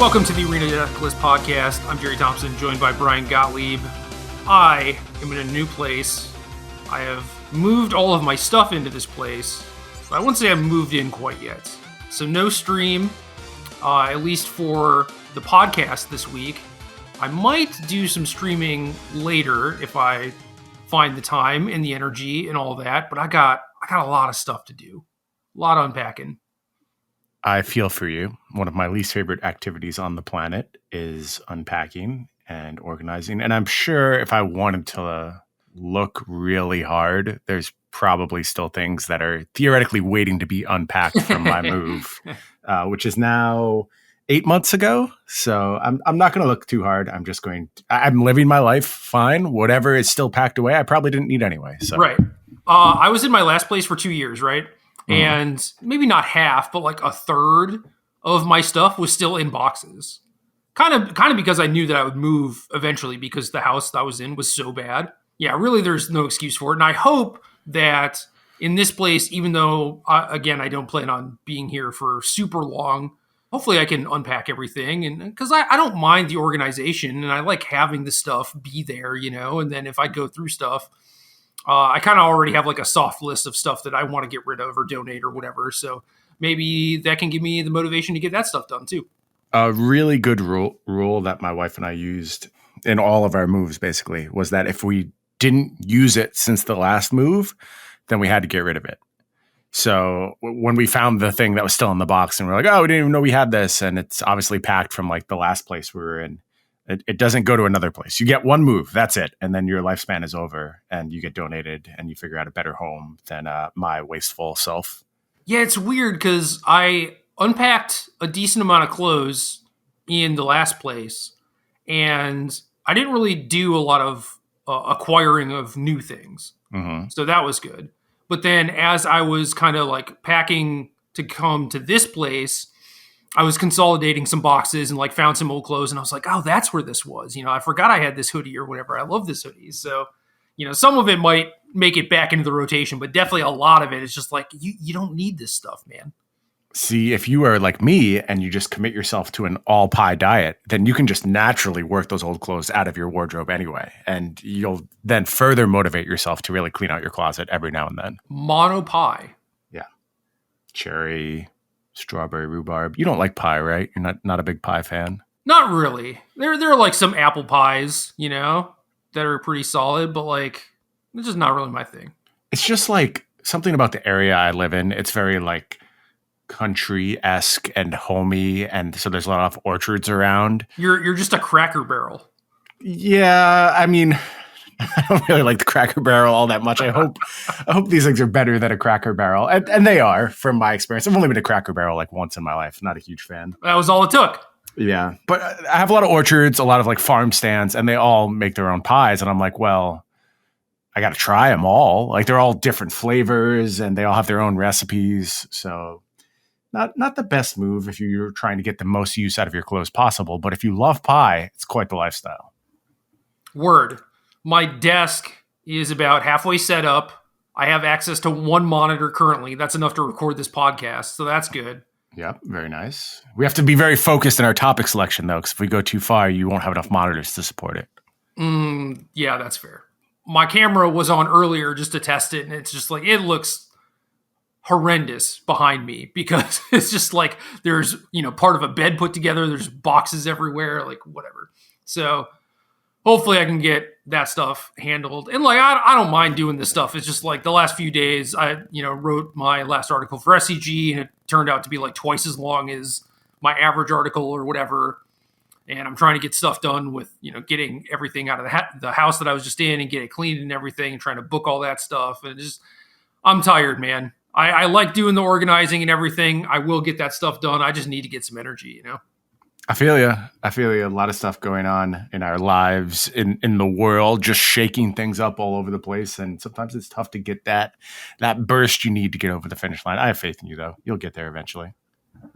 Welcome to the Arena Decklists podcast. I'm Jerry Thompson, joined by Brian Gottlieb. I am in a new place. I have moved all of my stuff into this place, but I wouldn't say I've moved in quite yet. So no stream, at least for the podcast this week. I might do some streaming later if I find the time and the energy and all that, but I got a lot of stuff to do. A lot of unpacking. I feel for you. One of my least favorite activities on the planet is unpacking and organizing. And I'm sure if I wanted to look really hard, there's probably still things that are theoretically waiting to be unpacked from my move, which is now 8 months ago. So I'm not going to look too hard. I'm living my life fine. Whatever is still packed away, I probably didn't need anyway. So. Right. I was in my last place for 2 years, right? And maybe not half, but like a third of my stuff was still in boxes. Kind of because I knew that I would move eventually because the house that I was in was so bad. Yeah, really, there's no excuse for it. And I hope that in this place, even though, again, I don't plan on being here for super long, hopefully I can unpack everything. And because I don't mind the organization and I like having the stuff be there, and then if I go through stuff, I kind of already have like a soft list of stuff that I want to get rid of or donate or whatever. So maybe that can give me the motivation to get that stuff done too. A really good rule that my wife and I used in all of our moves basically was that if we didn't use it since the last move, then we had to get rid of it. So when we found the thing that was still in the box and we're like, oh, we didn't even know we had this. And it's obviously packed from like the last place we were in. It doesn't go to another place. You get one move, that's it. And then your lifespan is over and you get donated and you figure out a better home than my wasteful self. Yeah, it's weird because I unpacked a decent amount of clothes in the last place and I didn't really do a lot of acquiring of new things. Mm-hmm. So that was good. But then as I was kind of like packing to come to this place, I was consolidating some boxes and like found some old clothes and I was like, oh, that's where this was. I forgot I had this hoodie or whatever. I love this hoodie. So, some of it might make it back into the rotation, but definitely a lot of it is just like, you don't need this stuff, man. See, if you are like me and you just commit yourself to an all pie diet, then you can just naturally work those old clothes out of your wardrobe anyway. And you'll then further motivate yourself to really clean out your closet every now and then. Mono pie. Yeah. Cherry, strawberry, rhubarb. You don't like pie, right? You're not a big pie fan? Not really. There are like some apple pies, that are pretty solid, but like, it's just not really my thing. It's just like something about the area I live in. It's very like country-esque and homey, and so there's a lot of orchards around. You're just a Cracker Barrel. Yeah, I mean, I don't really like the Cracker Barrel all that much. I hope these things are better than a Cracker Barrel, and they are from my experience. I've only been to Cracker Barrel like once in my life. Not a huge fan. That was all it took. Yeah, but I have a lot of orchards, a lot of like farm stands, and they all make their own pies. And I'm like, well, I got to try them all. Like they're all different flavors, and they all have their own recipes. So not the best move if you're trying to get the most use out of your clothes possible. But if you love pie, it's quite the lifestyle. Word. My desk is about halfway set up. I have access to one monitor currently. That's enough to record this podcast, so that's good. Yep, very nice. We have to be very focused in our topic selection, though, because if we go too far, you won't have enough monitors to support it. Yeah, that's fair. My camera was on earlier just to test it, and it's just like, it looks horrendous behind me because it's just like there's, part of a bed put together. There's boxes everywhere, like whatever. So hopefully I can get that stuff handled. And like, I don't mind doing this stuff. It's just like the last few days I, wrote my last article for SCG and it turned out to be like twice as long as my average article or whatever. And I'm trying to get stuff done with, getting everything out of the house that I was just in and get it cleaned and everything and trying to book all that stuff. And I'm tired, man. I like doing the organizing and everything. I will get that stuff done. I just need to get some energy, I feel you. A lot of stuff going on in our lives, in the world, just shaking things up all over the place. And sometimes it's tough to get that burst you need to get over the finish line. I have faith in you, though. You'll get there eventually.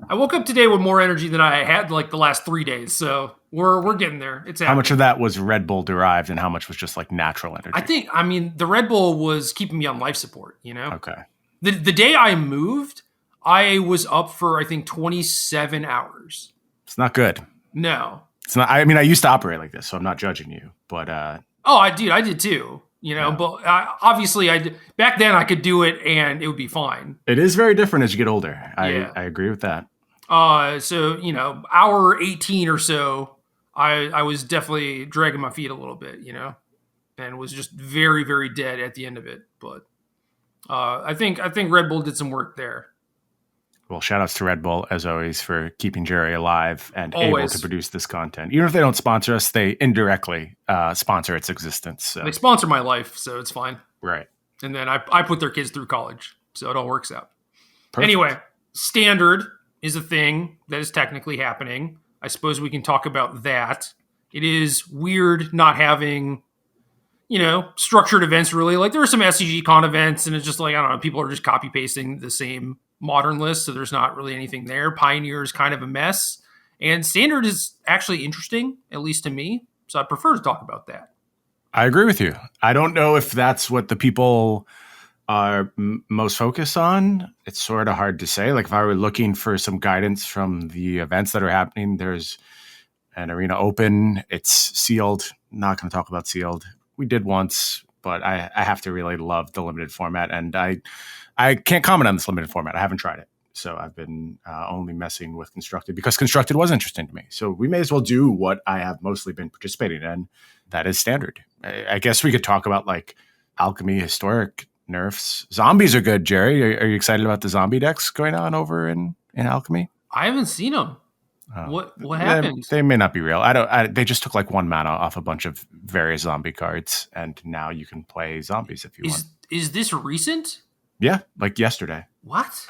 I woke up today with more energy than I had like the last 3 days. So we're getting there. It's happening. How much of that was Red Bull derived and how much was just like natural energy? I mean, the Red Bull was keeping me on life support, Okay. The day I moved, I was up for, I think, 27 hours. It's not good. No. It's not. I mean, I used to operate like this, so I'm not judging you. But Oh, I did too. yeah. But obviously, back then I could do it and it would be fine. It is very different as you get older. Yeah. I agree with that. So hour 18 or so, I was definitely dragging my feet a little bit, and was just very, very dead at the end of it. But I think Red Bull did some work there. Well, shout outs to Red Bull, as always, for keeping Jerry alive and Always. able to produce this content. Even if they don't sponsor us, they indirectly sponsor its existence. So. They sponsor my life, so it's fine. Right. And then I put their kids through college, so it all works out. Perfect. Anyway, standard is a thing that is technically happening. I suppose we can talk about that. It is weird not having, structured events really. Like there are some SCG Con events, and it's just like, I don't know, people are just copy pasting the same modern list, so there's not really anything there. Pioneer is kind of a mess, and standard is actually interesting, at least to me, so I prefer to talk about that. I agree with you. I don't know if that's what the people are most focused on. It's sort of hard to say. Like if I were looking for some guidance from the events that are happening, there's an Arena Open. It's sealed. Not going to talk about sealed. We did once, but I have to really love the limited format, and I can't comment on this limited format. I haven't tried it. So I've been only messing with Constructed because Constructed was interesting to me. So we may as well do what I have mostly been participating in. That is standard. I guess we could talk about like Alchemy Historic nerfs. Zombies are good, Jerry. Are you excited about the zombie decks going on over in Alchemy? I haven't seen them. What happened? They may not be real. They just took like 1 mana off a bunch of various zombie cards, and now you can play zombies if you want. Is this recent? Yeah, like yesterday. What?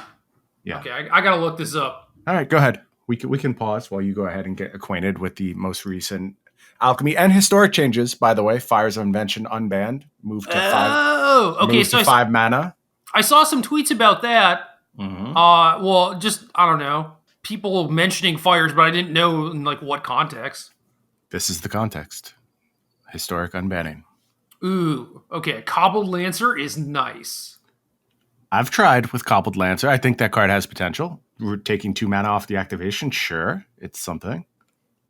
Yeah. Okay, I gotta look this up. All right, go ahead. We can pause while you go ahead and get acquainted with the most recent Alchemy and Historic changes. By the way, Fires of Invention unbanned, moved to 5. Oh, okay. Moved to 5 mana. I saw some tweets about that. Mm-hmm. Well, just I don't know, people mentioning fires, but I didn't know in like what context. This is the context. Historic unbanning. Ooh, okay. Cobbled Lancer is nice. I've tried with Cobbled Lancer. I think that card has potential. We're taking 2 mana off the activation. Sure, it's something.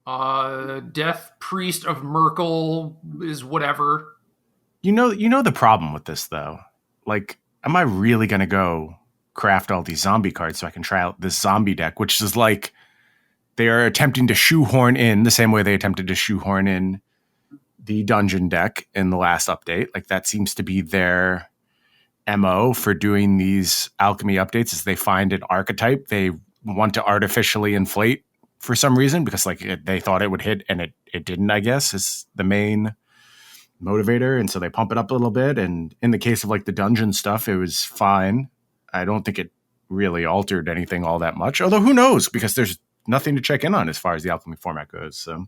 Death Priest of Merkel is whatever. You know the problem with this though. Like, am I really gonna go craft all these zombie cards so I can try out this zombie deck, which is like they are attempting to shoehorn in the same way they attempted to shoehorn in the dungeon deck in the last update. Like that seems to be their MO for doing these alchemy updates, is they find an archetype they want to artificially inflate for some reason because like they thought it would hit and it didn't, I guess, is the main motivator. And so they pump it up a little bit. And in the case of like the dungeon stuff, it was fine. I don't think it really altered anything all that much, although who knows, because there's nothing to check in on as far as the alchemy format goes. So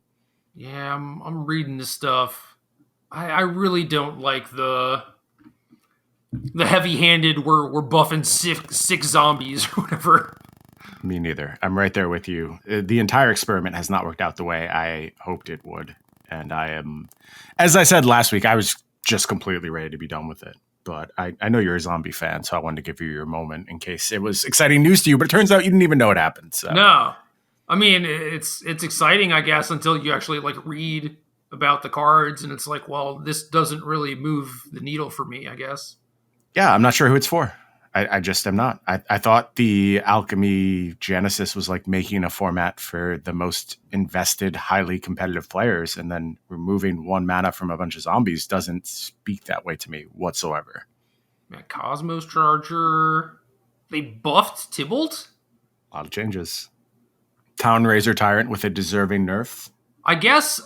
yeah, I'm reading this stuff. I really don't like the heavy-handed we're buffing six zombies or whatever. Me neither. I'm right there with you. The entire experiment has not worked out the way I hoped it would. And I am, as I said last week, I was just completely ready to be done with it. But I know you're a zombie fan, so I wanted to give you your moment in case it was exciting news to you. But it turns out you didn't even know it happened. So. No. I mean, it's exciting, I guess, until you actually like read about the cards. And it's like, well, this doesn't really move the needle for me, I guess. Yeah, I'm not sure who it's for. I just am not. I thought the Alchemy Genesis was like making a format for the most invested, highly competitive players, and then removing 1 mana from a bunch of zombies doesn't speak that way to me whatsoever. Man, Cosmos Charger. They buffed Tybalt? A lot of changes. Town Razor Tyrant with a deserving nerf. I guess,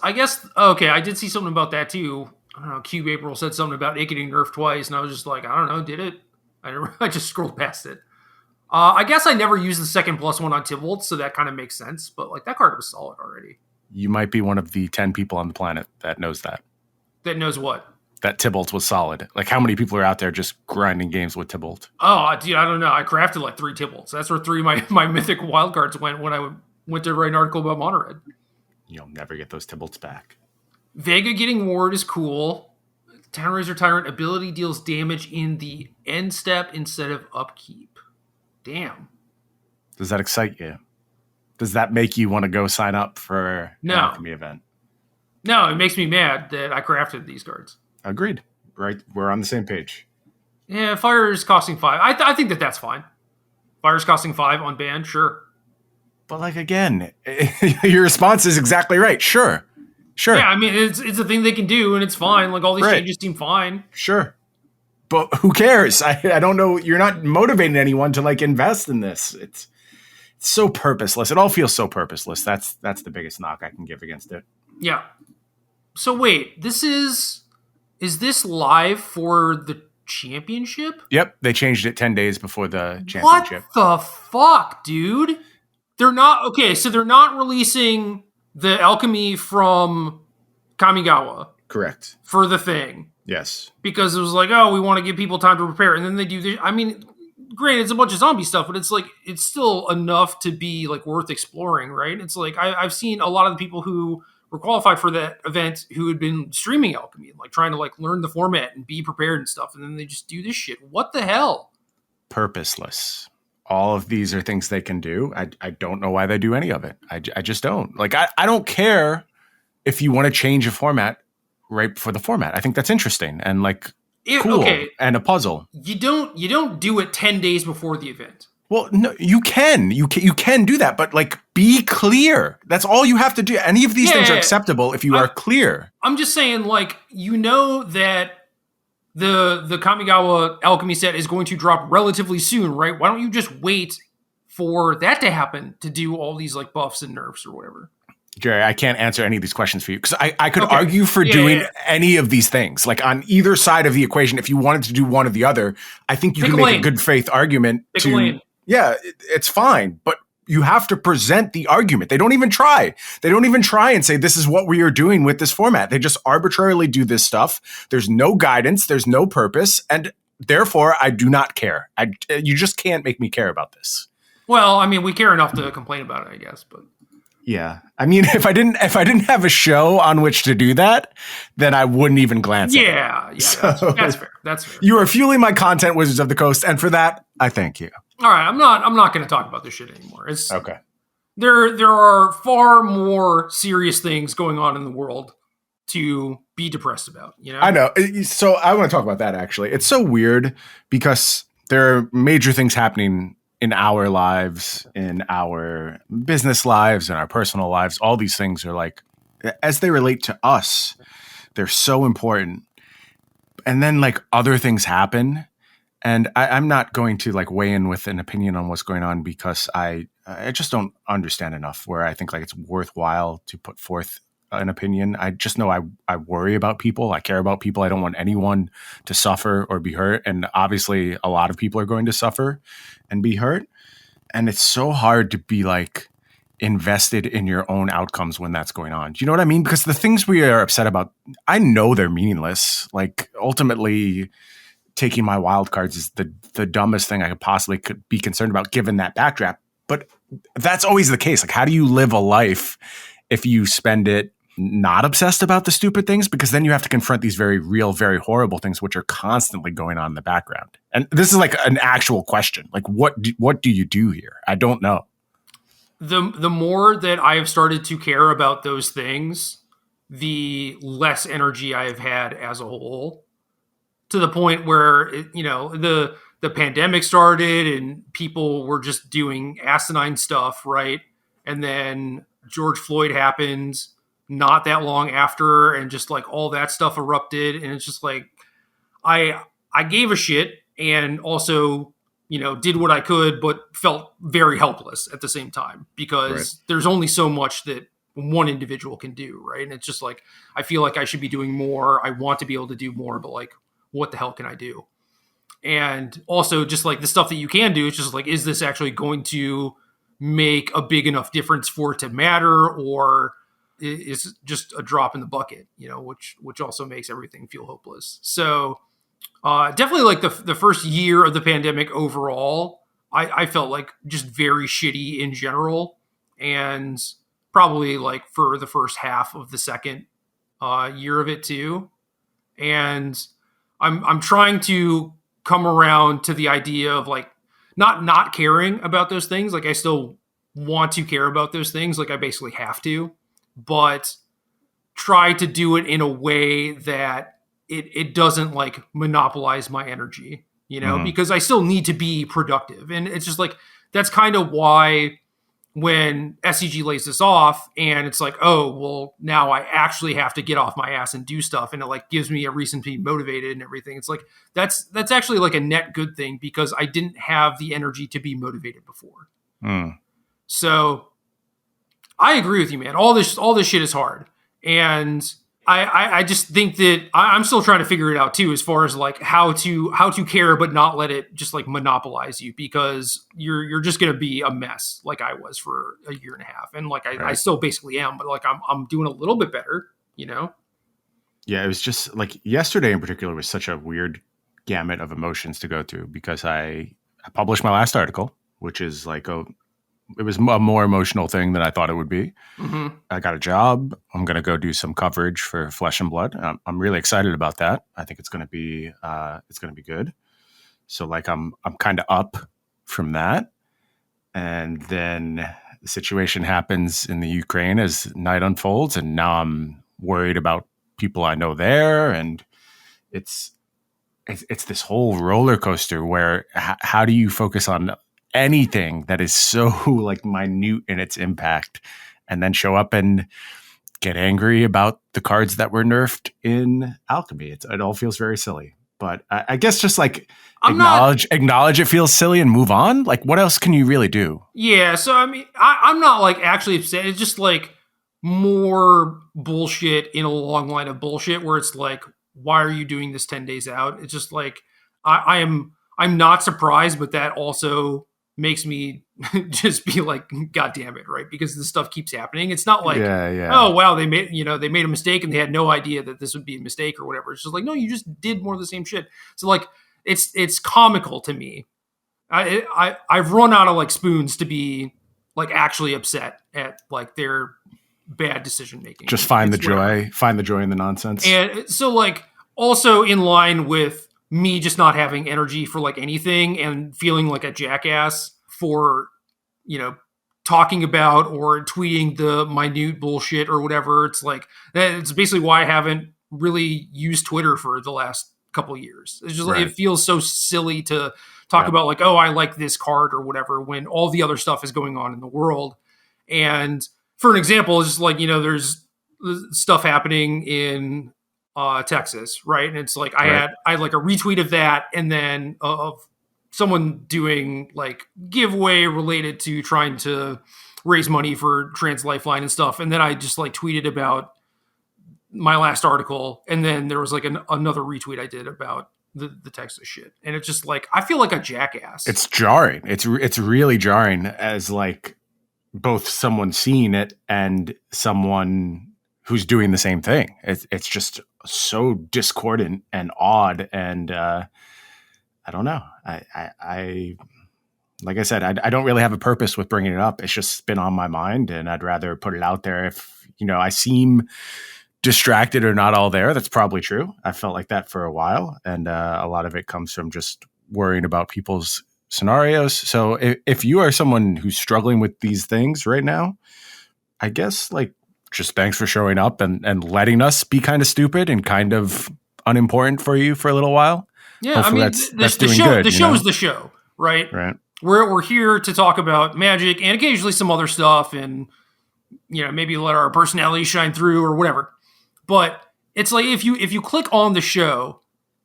okay, I did see something about that too. I don't know, Cube April said something about it getting nerfed twice, and I was just like, I don't know, did it? I just scrolled past it. I guess I never used the second +1 on Tybalt, so that kind of makes sense. But like that card was solid already. You might be one of the 10 people on the planet that knows that. That knows what? That Tybalt was solid. Like how many people are out there just grinding games with Tybalt? Oh, dude, I don't know. I crafted like 3 Tybalts. That's where 3 of my mythic wildcards went when I went to write an article about Mono Red. You'll never get those Tybalts back. Vega getting Ward is cool. Town Razor Tyrant ability deals damage in the end step instead of upkeep. Damn. Does that excite you? Does that make you want to go sign up for an No. Alchemy event? No, it makes me mad that I crafted these cards. Agreed. Right, we're on the same page. Yeah, fire is costing 5. I think that's fine. Fire is costing 5 on band, sure. But like again, your response is exactly right. Sure. Yeah, I mean it's a thing they can do, and it's fine. Like all these changes seem fine. Sure. But who cares? I don't know. You're not motivating anyone to like invest in this. It's so purposeless. It all feels so purposeless. That's the biggest knock I can give against it. Yeah. So wait, is this live for the championship? Yep, they changed it 10 days before the championship. What the fuck, dude? They're not so they're not releasing the alchemy from Kamigawa. Correct. For the thing. Yes. Because it was like, oh, we want to give people time to prepare, and then they do this. I mean, granted, it's a bunch of zombie stuff, but it's like it's still enough to be like worth exploring, right? It's like I've seen a lot of the people who were qualified for that event who had been streaming alchemy and like trying to like learn the format and be prepared and stuff, and then they just do this shit. What the hell? Purposeless. All of these are things they can do. I don't know why they do any of it. I just don't. Like I don't care if you want to change a format right for the format. I think that's interesting and like cool and a puzzle. You don't do it 10 days before the event. Well, no, you can do that, but like be clear. That's all you have to do. Any of these things are acceptable if you are clear. I'm just saying, like, that the Kamigawa alchemy set is going to drop relatively soon, right? Why don't you just wait for that to happen to do all these like buffs and nerfs or whatever? Jerry, I can't answer any of these questions for you because I could argue for doing any of these things. Like on either side of the equation, if you wanted to do one or the other, I think you can make a good faith argument it's fine, but you have to present the argument. They don't even try. They don't even try and say, this is what we are doing with this format. They just arbitrarily do this stuff. There's no guidance. There's no purpose. And therefore, I do not care. You just can't make me care about this. Well, I mean, we care enough to complain about it, I guess, but. Yeah. I mean, if I didn't have a show on which to do that, then I wouldn't even glance at it. Yeah, that's fair. That's fair. You are fueling my content, Wizards of the Coast, and for that, I thank you. All right, I'm not going to talk about this shit anymore. It's okay. There are far more serious things going on in the world to be depressed about, you know? I know. So I want to talk about that actually. It's so weird because there are major things happening in our lives, in our business lives, in our personal lives. All these things are like, as they relate to us, they're so important. And then like other things happen. And I'm not going to like weigh in with an opinion on what's going on because I just don't understand enough where I think like it's worthwhile to put forth an opinion. I just know I worry about people. I care about people. I don't want anyone to suffer or be hurt. And obviously a lot of people are going to suffer and be hurt. And it's so hard to be like invested in your own outcomes when that's going on. Do you know what I mean? Because the things we are upset about, I know they're meaningless. Like ultimately taking my wild cards is the dumbest thing I could be concerned about given that backdrop. But that's always the case. Like, how do you live a life if you spend it not obsessed about the stupid things? Because then you have to confront these very real, very horrible things, which are constantly going on in the background. And this is like an actual question. Like, what do you do here? I don't know. The more that I have started to care about those things, the less energy I have had as a whole. To the point where, the pandemic started and people were just doing asinine stuff, right? And then George Floyd happened not that long after, and just like all that stuff erupted. And it's just like, I gave a shit and also, did what I could, but felt very helpless at the same time because there's only so much that one individual can do, right? And it's just like, I feel like I should be doing more. I want to be able to do more, but like, what the hell can I do? And also just like the stuff that you can do, it's just like, is this actually going to make a big enough difference for it to matter? Or is it just a drop in the bucket, which also makes everything feel hopeless. So definitely like the first year of the pandemic overall, I felt like just very shitty in general. And probably like for the first half of the second year of it too. And I'm trying to come around to the idea of like not caring about those things. Like I still want to care about those things. Like I basically have to, but try to do it in a way that it doesn't like monopolize my energy, because I still need to be productive. And it's just like, that's kind of why when SCG lays this off and it's like, oh, well, now I actually have to get off my ass and do stuff. And it like gives me a reason to be motivated and everything. It's like, that's actually like a net good thing because I didn't have the energy to be motivated before. So I agree with you, man. All this shit is hard. And I just think that I'm still trying to figure it out too, as far as like how to care, but not let it just like monopolize you, because you're just going to be a mess. Like I was for a year and a half. And like, I still basically am, but like, I'm doing a little bit better, Yeah. It was just like yesterday in particular was such a weird gamut of emotions to go through because I published my last article, which is like it was a more emotional thing than I thought it would be. I got a job. I'm going to go do some coverage for Flesh and Blood. I'm really excited about that. I think it's going to be good. So like I'm kind of up from that. And then the situation happens in the Ukraine as night unfolds. And now I'm worried about people I know there. And it's this whole roller coaster where how do you focus on anything that is so like minute in its impact and then show up and get angry about the cards that were nerfed in Alchemy. It all feels very silly, but I guess just like acknowledge it feels silly and move on. Like what else can you really do? Yeah. So, I mean, I'm not like actually upset. It's just like more bullshit in a long line of bullshit where it's like, why are you doing this 10 days out? It's just like, I'm not surprised, but that also makes me just be like, God damn it, right? Because this stuff keeps happening. It's not like, oh wow, they made a mistake and they had no idea that this would be a mistake or whatever. It's just like, no, you just did more of the same shit. So like, it's comical to me. I've run out of like spoons to be like actually upset at like their bad decision making. Just find the joy in the nonsense. And so like also in line with me just not having energy for like anything and feeling like a jackass for, talking about or tweeting the minute bullshit or whatever. It's like, it's basically why I haven't really used Twitter for the last couple of years. It's just like, it feels so silly to talk about like, oh, I like this card or whatever, when all the other stuff is going on in the world. And for an example, it's just like, there's stuff happening in Texas, right? And it's like I had like a retweet of that, and then of someone doing like giveaway related to trying to raise money for Trans Lifeline and stuff, and then I just like tweeted about my last article, and then there was like another retweet I did about the Texas shit, and it's just like I feel like a jackass. It's jarring. It's really jarring as like both someone seeing it and someone who's doing the same thing. It's just so discordant and odd. And I don't know. I like I said, I don't really have a purpose with bringing it up. It's just been on my mind, and I'd rather put it out there. If, I seem distracted or not all there, that's probably true. I felt like that for a while. And a lot of it comes from just worrying about people's scenarios. So if you are someone who's struggling with these things right now, I guess like, just thanks for showing up and letting us be kind of stupid and kind of unimportant for you for a little while. Yeah, hopefully I mean, that's doing good. The show is the show, right? Right. We're here to talk about Magic and occasionally some other stuff, and maybe let our personality shine through or whatever. But it's like if you click on the show,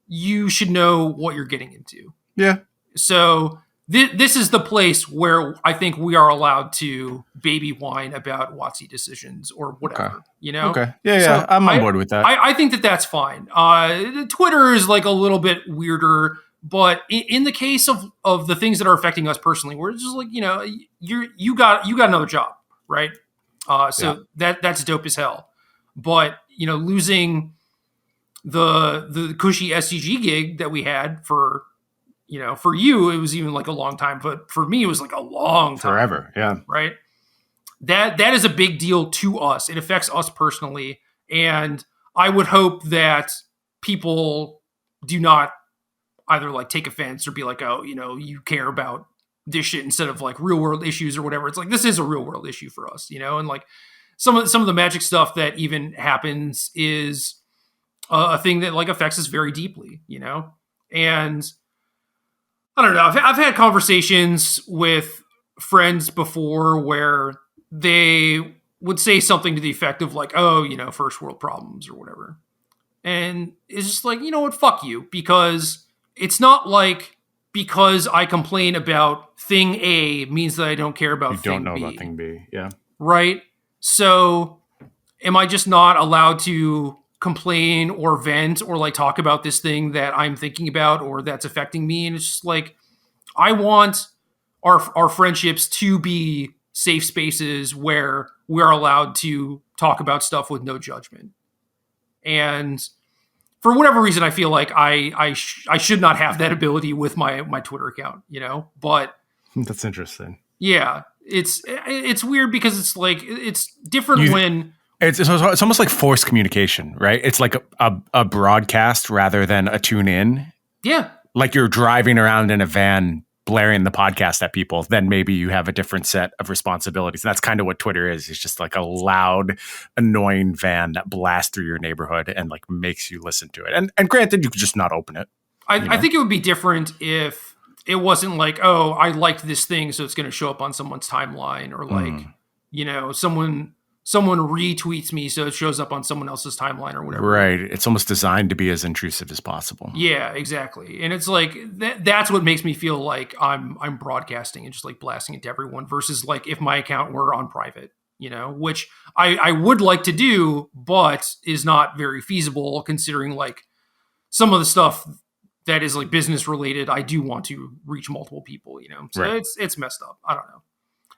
you should know what you're getting into. Yeah. So this is the place where I think we are allowed to baby whine about WotC decisions or whatever, Okay. Yeah. So I'm on board with that. I think that that's fine. Twitter is like a little bit weirder, but in the case of the things that are affecting us personally, we're just like, you got another job, right? So that's dope as hell. But, losing the cushy SCG gig that we had for you, it was even like a long time, but for me, it was like a long time. Forever. Yeah. Right. That is a big deal to us. It affects us personally. And I would hope that people do not either like take offense or be like, oh, you care about this shit instead of like real world issues or whatever. It's like, this is a real world issue for us, and like some of the Magic stuff that even happens is a thing that like affects us very deeply, and I don't know. I've had conversations with friends before where they would say something to the effect of like, oh, first world problems or whatever. And it's just like, you know what? Fuck you. Because it's not like because I complain about thing A means that I don't care about thing B. You don't know about thing B. Yeah. Right? So am I just not allowed to complain or vent or like talk about this thing that I'm thinking about or that's affecting me? And it's just like, I want our friendships to be safe spaces where we're allowed to talk about stuff with no judgment. And for whatever reason, I feel like I should not have that ability with my Twitter account, but that's interesting. Yeah, it's weird because it's like, it's different when it's almost like forced communication, right? It's like a broadcast rather than a tune in. Yeah. Like you're driving around in a van blaring the podcast at people, then maybe you have a different set of responsibilities. And that's kind of what Twitter is. It's just like a loud, annoying van that blasts through your neighborhood and like makes you listen to it. And granted, you could just not open it. I think it would be different if it wasn't like, oh, I liked this thing, so it's going to show up on someone's timeline, or like, someone retweets me, so it shows up on someone else's timeline or whatever. Right. It's almost designed to be as intrusive as possible. Yeah, exactly. And it's like, that's what makes me feel like I'm broadcasting and just like blasting it to everyone versus like if my account were on private, which I would like to do, but is not very feasible considering like some of the stuff that is like business related. I do want to reach multiple people, so right. It's messed up. I don't know.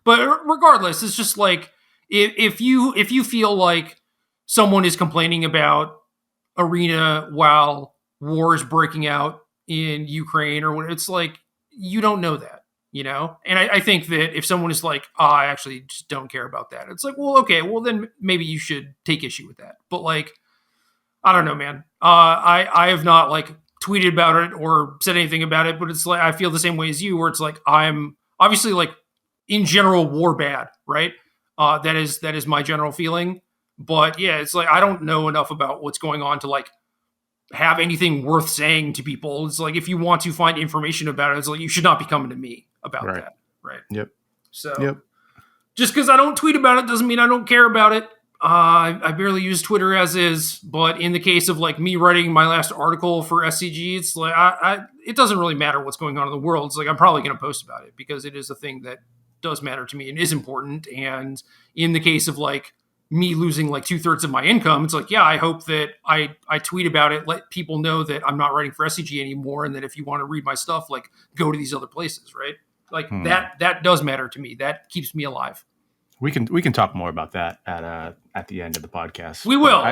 But regardless, it's just like, if you feel like someone is complaining about Arena while war is breaking out in Ukraine or whatever, it's like, you don't know that, And I think that if someone is like, oh, I actually just don't care about that, it's like, well, okay, well then maybe you should take issue with that. But like, I don't know, man. I have not like tweeted about it or said anything about it, but it's like, I feel the same way as you, where it's like, I'm obviously like in general war bad, right? That is my general feeling. But yeah, it's like, I don't know enough about what's going on to like have anything worth saying to people. It's like, if you want to find information about it, it's like, you should not be coming to me about that. Right. Yep. So just because I don't tweet about it doesn't mean I don't care about it. I barely use Twitter as is, but in the case of like me writing my last article for SCG, it's like, it doesn't really matter what's going on in the world. It's like, I'm probably going to post about it because it is a thing that does matter to me and is important. And in the case of like me losing like 2/3 of my income, it's like, yeah, I hope that I tweet about it, let people know that I'm not writing for SCG anymore. And that if you want to read my stuff, like go to these other places, right? Like that does matter to me. That keeps me alive. We can talk more about that at the end of the podcast. We will.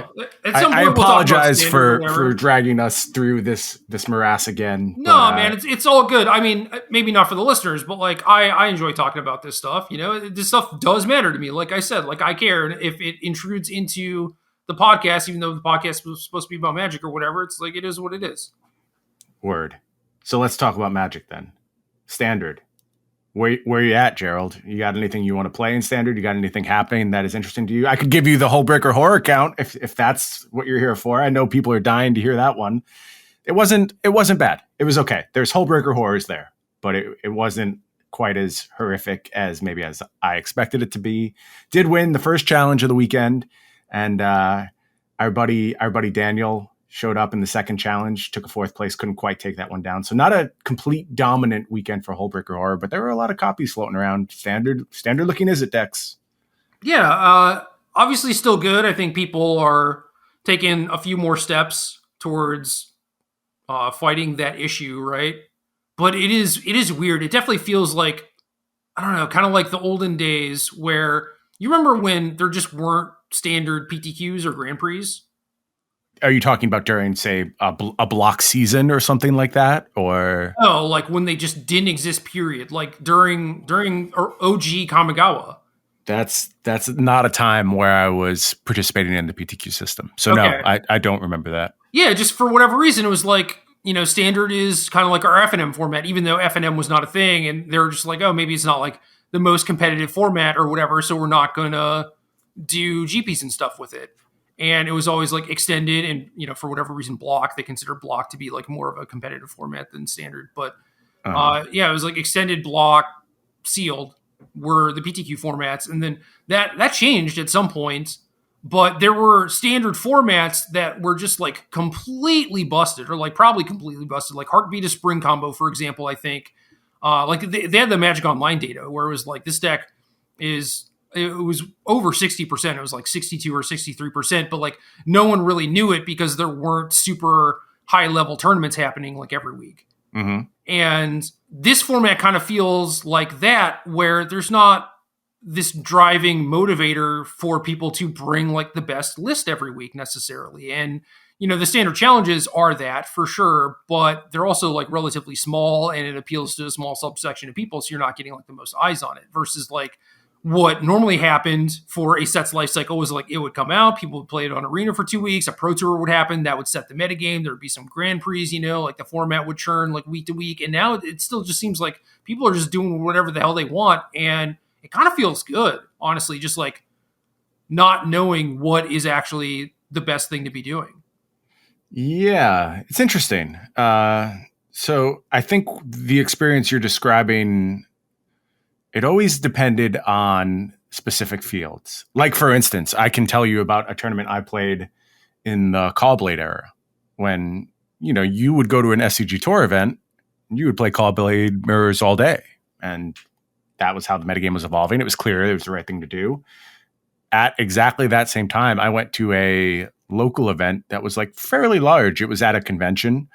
I apologize for dragging us through this morass again. No, but, man, it's all good. I mean, maybe not for the listeners, but like I enjoy talking about this stuff. This stuff does matter to me. Like I said, like I care, and if it intrudes into the podcast, even though the podcast was supposed to be about Magic or whatever, it's like, it is what it is. Word. So let's talk about Magic then. Standard. Where you at, Gerald? You got anything you want to play in Standard? You got anything happening that is interesting to you? I could give you the Hullbreaker Horror count if that's what you're here for. I know people are dying to hear that one. It wasn't bad. It was okay. There's Hullbreaker Horrors there, but it wasn't quite as horrific as maybe as I expected it to be. Did win the first challenge of the weekend, and our buddy Daniel showed up in the second challenge, took a 4th place, couldn't quite take that one down. So not a complete dominant weekend for Hullbreaker Horror, but there were a lot of copies floating around. Standard looking Izzet decks. Yeah, obviously still good. I think people are taking a few more steps towards fighting that issue, right? But it is weird. It definitely feels like, I don't know, kind of like the olden days where you remember when there just weren't standard PTQs or Grand Prix? Are you talking about during, say, a block season or something like that, or no, like when they just didn't exist? Period. Like during OG Kamigawa. That's not a time where I was participating in the PTQ system. So okay. No, I don't remember that. Yeah, just for whatever reason, it was like standard is kind of like our FNM format, even though FNM was not a thing. And they're just like, oh, maybe it's not like the most competitive format or whatever. So we're not going to do GPs and stuff with it. And it was always like extended and, for whatever reason, block. They consider block to be like more of a competitive format than standard. But it was like extended, block, sealed were the PTQ formats. And then that changed at some point. But there were standard formats that were just like completely busted, or like probably completely busted, like Heartbeat of Spring combo, for example. I think like they had the Magic Online data where it was like this deck it was over 60%. It was like 62 or 63%, but like no one really knew it because there weren't super high level tournaments happening like every week. Mm-hmm. And this format kind of feels like that, where there's not this driving motivator for people to bring like the best list every week necessarily. And, the standard challenges are that for sure, but they're also like relatively small and it appeals to a small subsection of people. So you're not getting like the most eyes on it versus like what normally happened for a set's life cycle was like it would come out, people would play it on Arena for 2 weeks, a Pro Tour would happen, that would set the metagame, there would be some Grand Prix, like the format would churn like week to week, and now it still just seems like people are just doing whatever the hell they want, and it kind of feels good, honestly, just like not knowing what is actually the best thing to be doing. Yeah, it's interesting. So I think the experience you're describing, it always depended on specific fields. Like, for instance, I can tell you about a tournament I played in the Callblade era when, you would go to an SCG Tour event and you would play Callblade mirrors all day. And that was how the metagame was evolving. It was clear it was the right thing to do. At exactly that same time, I went to a local event that was like fairly large. It was at a convention.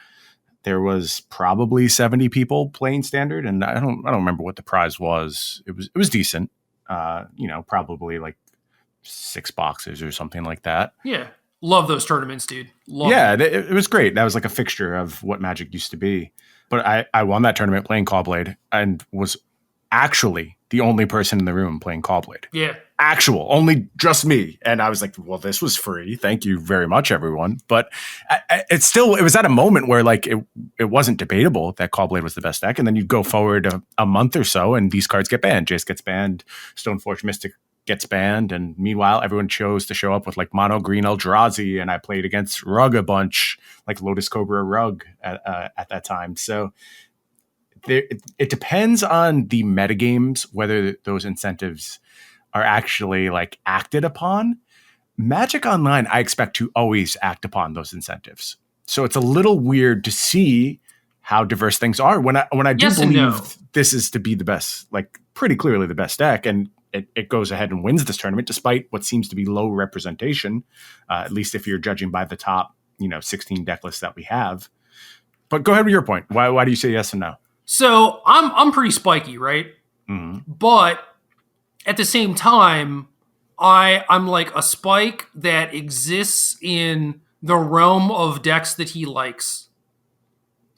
There was probably 70 people playing standard, and I don't remember what the prize was. It was decent. Probably like 6 boxes or something like that. Yeah. Love those tournaments, dude. It was great. That was like a fixture of what Magic used to be. But I won that tournament playing Callblade and was actually the only person in the room playing Callblade. Yeah. Only just me. And I was like, well, this was free. Thank you very much, everyone. But it was at a moment where like it wasn't debatable that Callblade was the best deck. And then you go forward a month or so and these cards get banned. Jace gets banned. Stoneforge Mystic gets banned. And meanwhile, everyone chose to show up with like mono green Eldrazi. And I played against Rug a bunch, like Lotus Cobra Rug at that time. So it depends on the metagames, whether those incentives are actually like acted upon. Magic Online, I expect to always act upon those incentives. So it's a little weird to see how diverse things are when I do believe this is to be the best, like pretty clearly the best deck, and it goes ahead and wins this tournament despite what seems to be low representation, at least if you're judging by the top 16 deck lists that we have. But go ahead with your point. Why do you say yes and no? So I'm pretty spiky, right? Mm-hmm. But at the same time, I'm like a spike that exists in the realm of decks that he likes.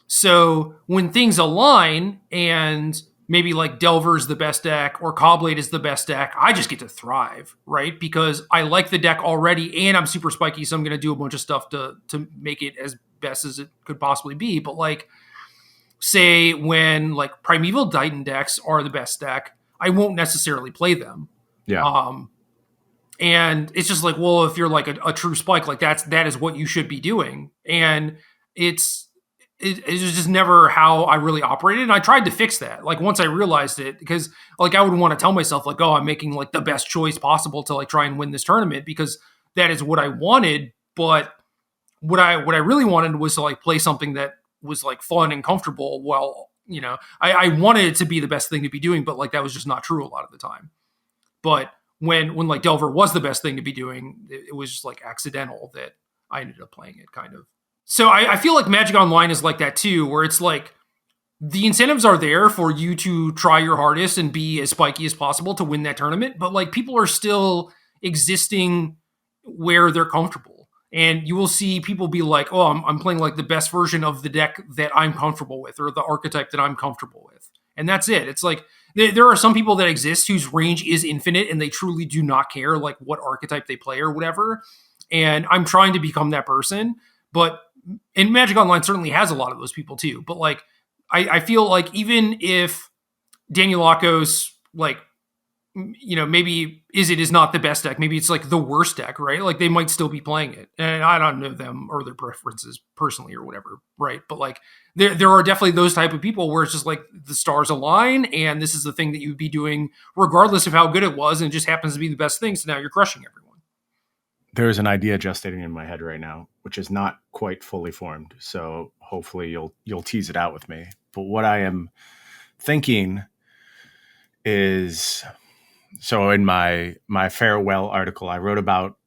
So when things align and maybe like Delver's the best deck or Callblade is the best deck, I just get to thrive, right? Because I like the deck already and I'm super spiky, so I'm going to do a bunch of stuff to make it as best as it could possibly be. But like, say when like Primeval Titan decks are the best deck, I won't necessarily play them. Yeah. And it's just like, well, if you're like a true spike, like that is what you should be doing. And it's just never how I really operated. And I tried to fix that. Like once I realized it, because like I would want to tell myself like, oh, I'm making like the best choice possible to like try and win this tournament because that is what I wanted. But what I really wanted was to like play something that was like fun and comfortable. Well, I wanted it to be the best thing to be doing, but like that was just not true a lot of the time. But when like Delver was the best thing to be doing, it was just like accidental that I ended up playing it kind of. So I feel like Magic Online is like that too, where it's like the incentives are there for you to try your hardest and be as spiky as possible to win that tournament. But like people are still existing where they're comfortable. And you will see people be like, oh, I'm playing like the best version of the deck that I'm comfortable with or the archetype that I'm comfortable with. And that's it. It's like there are some people that exist whose range is infinite and they truly do not care like what archetype they play or whatever. And I'm trying to become that person. But and Magic Online certainly has a lot of those people too. But like, I feel like even if Daniel Akos, like, maybe is not the best deck. Maybe it's like the worst deck, right? Like they might still be playing it. And I don't know them or their preferences personally or whatever, right? But like there are definitely those type of people where it's just like the stars align and this is the thing that you'd be doing regardless of how good it was, and it just happens to be the best thing. So now you're crushing everyone. There's an idea gestating in my head right now, which is not quite fully formed. So hopefully you'll tease it out with me. But what I am thinking is, so in my farewell article, I wrote about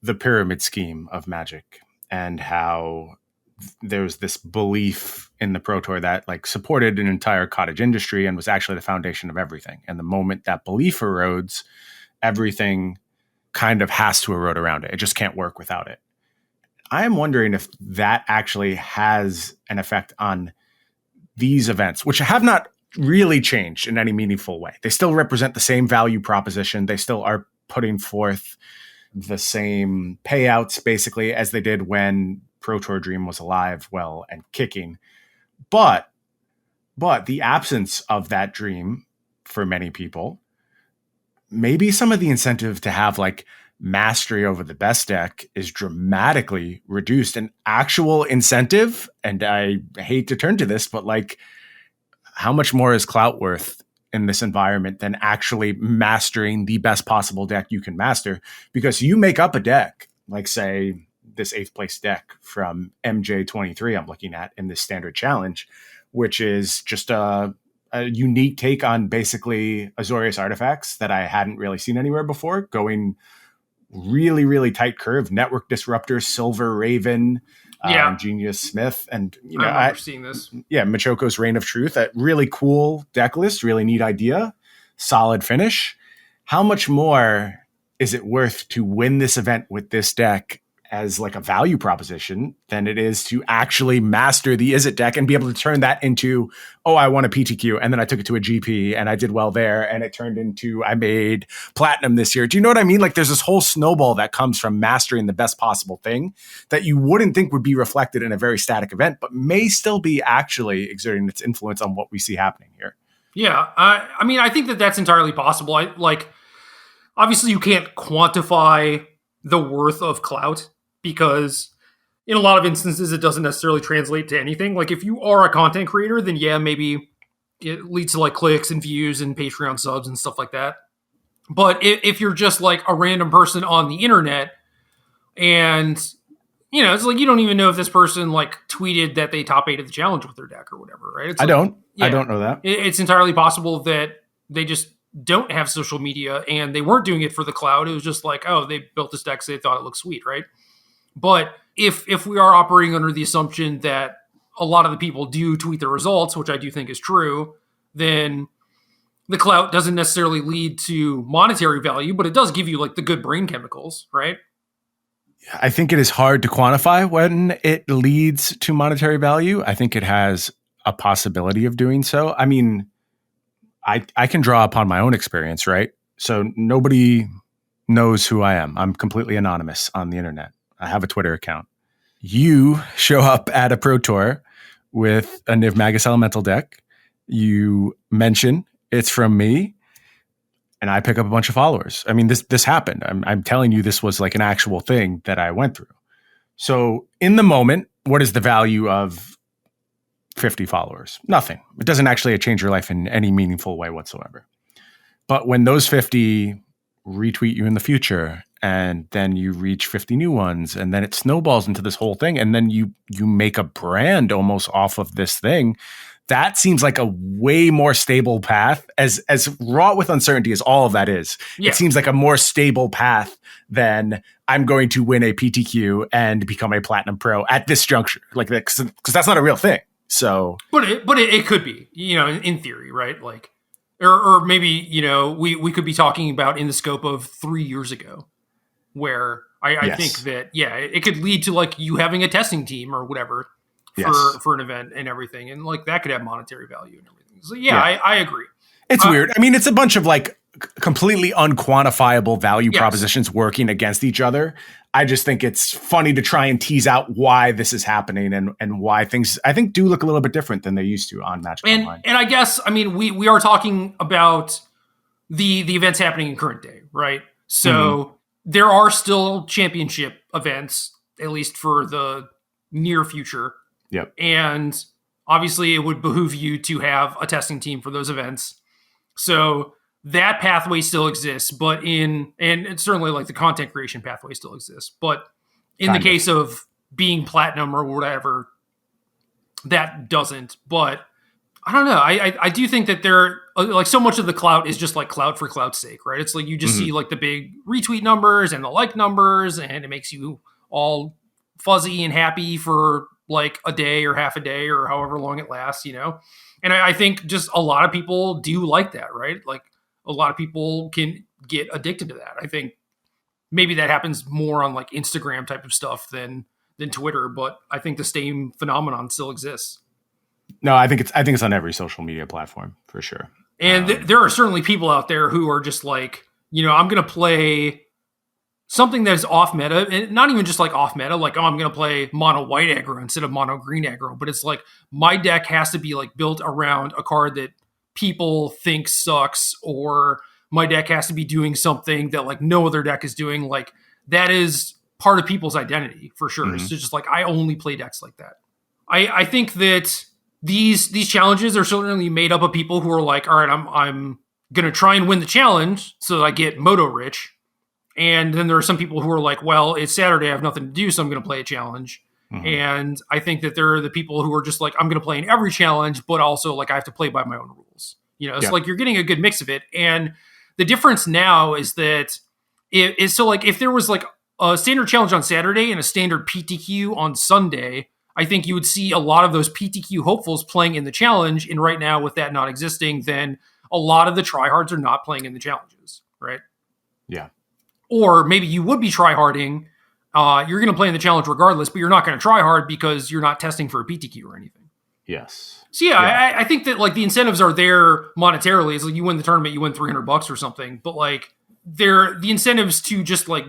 the pyramid scheme of Magic and how there's this belief in the Pro Tour that like supported an entire cottage industry and was actually the foundation of everything. And the moment that belief erodes, everything kind of has to erode around it. It just can't work without it. I am wondering if that actually has an effect on these events, which have not really changed in any meaningful way. They still represent the same value proposition. They still are putting forth the same payouts basically as they did when Pro Tour Dream was alive, well, and kicking. But the absence of that dream for many people, maybe some of the incentive to have like mastery over the best deck is dramatically reduced. An actual incentive, and I hate to turn to this, but like, how much more is clout worth in this environment than actually mastering the best possible deck you can master? Because you make up a deck, like say this 8th place deck from MJ23 I'm looking at in this standard challenge, which is just a unique take on basically Azorius artifacts that I hadn't really seen anywhere before, going really, really tight curve, Network Disruptor, Silver Raven, Genius Smith, and I remember seeing this. Yeah, Machoko's Reign of Truth. A really cool deck list, really neat idea, solid finish. How much more is it worth to win this event with this deck as like a value proposition than it is to actually master the Izzet deck and be able to turn that into, oh, I won a PTQ and then I took it to a GP and I did well there and it turned into, I made platinum this year. Do you know what I mean? Like there's this whole snowball that comes from mastering the best possible thing that you wouldn't think would be reflected in a very static event, but may still be actually exerting its influence on what we see happening here. Yeah. I mean, I think that that's entirely possible. Obviously you can't quantify the worth of clout, because in a lot of instances, it doesn't necessarily translate to anything. Like if you are a content creator, then yeah, maybe it leads to like clicks and views and Patreon subs and stuff like that. But if you're just like a random person on the internet and, it's like, you don't even know if this person like tweeted that they top 8 of the challenge with their deck or whatever, right? It's I like, don't know that. It's entirely possible that they just don't have social media and they weren't doing it for the cloud. It was just like, oh, they built this deck so they thought it looked sweet, right? But if we are operating under the assumption that a lot of the people do tweet the results, which I do think is true, then the clout doesn't necessarily lead to monetary value, but it does give you like the good brain chemicals, right? I think it is hard to quantify when it leads to monetary value. I think it has a possibility of doing so. I mean, I can draw upon my own experience, right? So nobody knows who I am. I'm completely anonymous on the internet. I have a Twitter account. You show up at a Pro Tour with a Niv Magus Elemental deck. You mention it's from me, and I pick up a bunch of followers. I mean, this happened. I'm telling you, this was like an actual thing that I went through. So in the moment, what is the value of 50 followers? Nothing. It doesn't actually change your life in any meaningful way whatsoever. But when those 50 retweet you in the future, and then you reach 50 new ones, and then it snowballs into this whole thing, and then you make a brand almost off of this thing, that seems like a way more stable path, as wrought with uncertainty as all of that is. Yeah. It seems like a more stable path than I'm going to win a PTQ and become a Platinum Pro at this juncture, like that, because that's not a real thing. So, but it could be, in theory, right? Like, or maybe we could be talking about in the scope of 3 years ago, where I think that it could lead to like you having a testing team or whatever for an event and everything, and like that could have monetary value and everything. So I agree. It's weird. I mean, it's a bunch of like completely unquantifiable value Yes. propositions working against each other. I just think it's funny to try and tease out why this is happening and why things, I think, do look a little bit different than they used to on Magic Online. And I guess, I mean, we are talking about the events happening in current day, right? So there are still championship events, at least for the near future. Yep. And obviously it would behoove you to have a testing team for those events. So that pathway still exists, but and it's certainly like the content creation pathway still exists. But in the case of being platinum or whatever, that doesn't. But I don't know. I do think that there, like, so much of the clout is just like clout for clout's sake, right? It's like you just see like the big retweet numbers and the like numbers, and it makes you all fuzzy and happy for like a day or half a day or however long it lasts, you know? And I think just a lot of people do like that, right? Like a lot of people can get addicted to that. I think maybe that happens more on like Instagram type of stuff than Twitter, but I think the same phenomenon still exists. No, I think it's on every social media platform for sure. And there are certainly people out there who are just like, you know, I'm going to play something that is off meta, and not even just like off meta, like, oh, I'm going to play mono white aggro instead of mono green aggro. But it's like my deck has to be like built around a card that people think sucks, or my deck has to be doing something that like no other deck is doing. Like that is part of people's identity for sure. It's just like, I only play decks like that. I think that these challenges are certainly made up of people who are like, all right, I'm going to try and win the challenge so that I get moto rich. And then there are some people who are like, well, it's Saturday, I have nothing to do, so I'm going to play a challenge. And I think that there are the people who are just like, I'm going to play in every challenge, but also like I have to play by my own rules. You know, it's like you're getting a good mix of it. And the difference now is that so like if there was like a standard challenge on Saturday and a standard PTQ on Sunday, I think you would see a lot of those PTQ hopefuls playing in the challenge. And right now, with that not existing, then a lot of the tryhards are not playing in the challenges, right? Yeah. Or maybe you would be tryharding. You're going to play in the challenge regardless, but you're not going to try hard because you're not testing for a PTQ or anything. Yes. So yeah. I think that like the incentives are there monetarily. It's like you win the tournament, you win $300 or something. But like the incentives to just like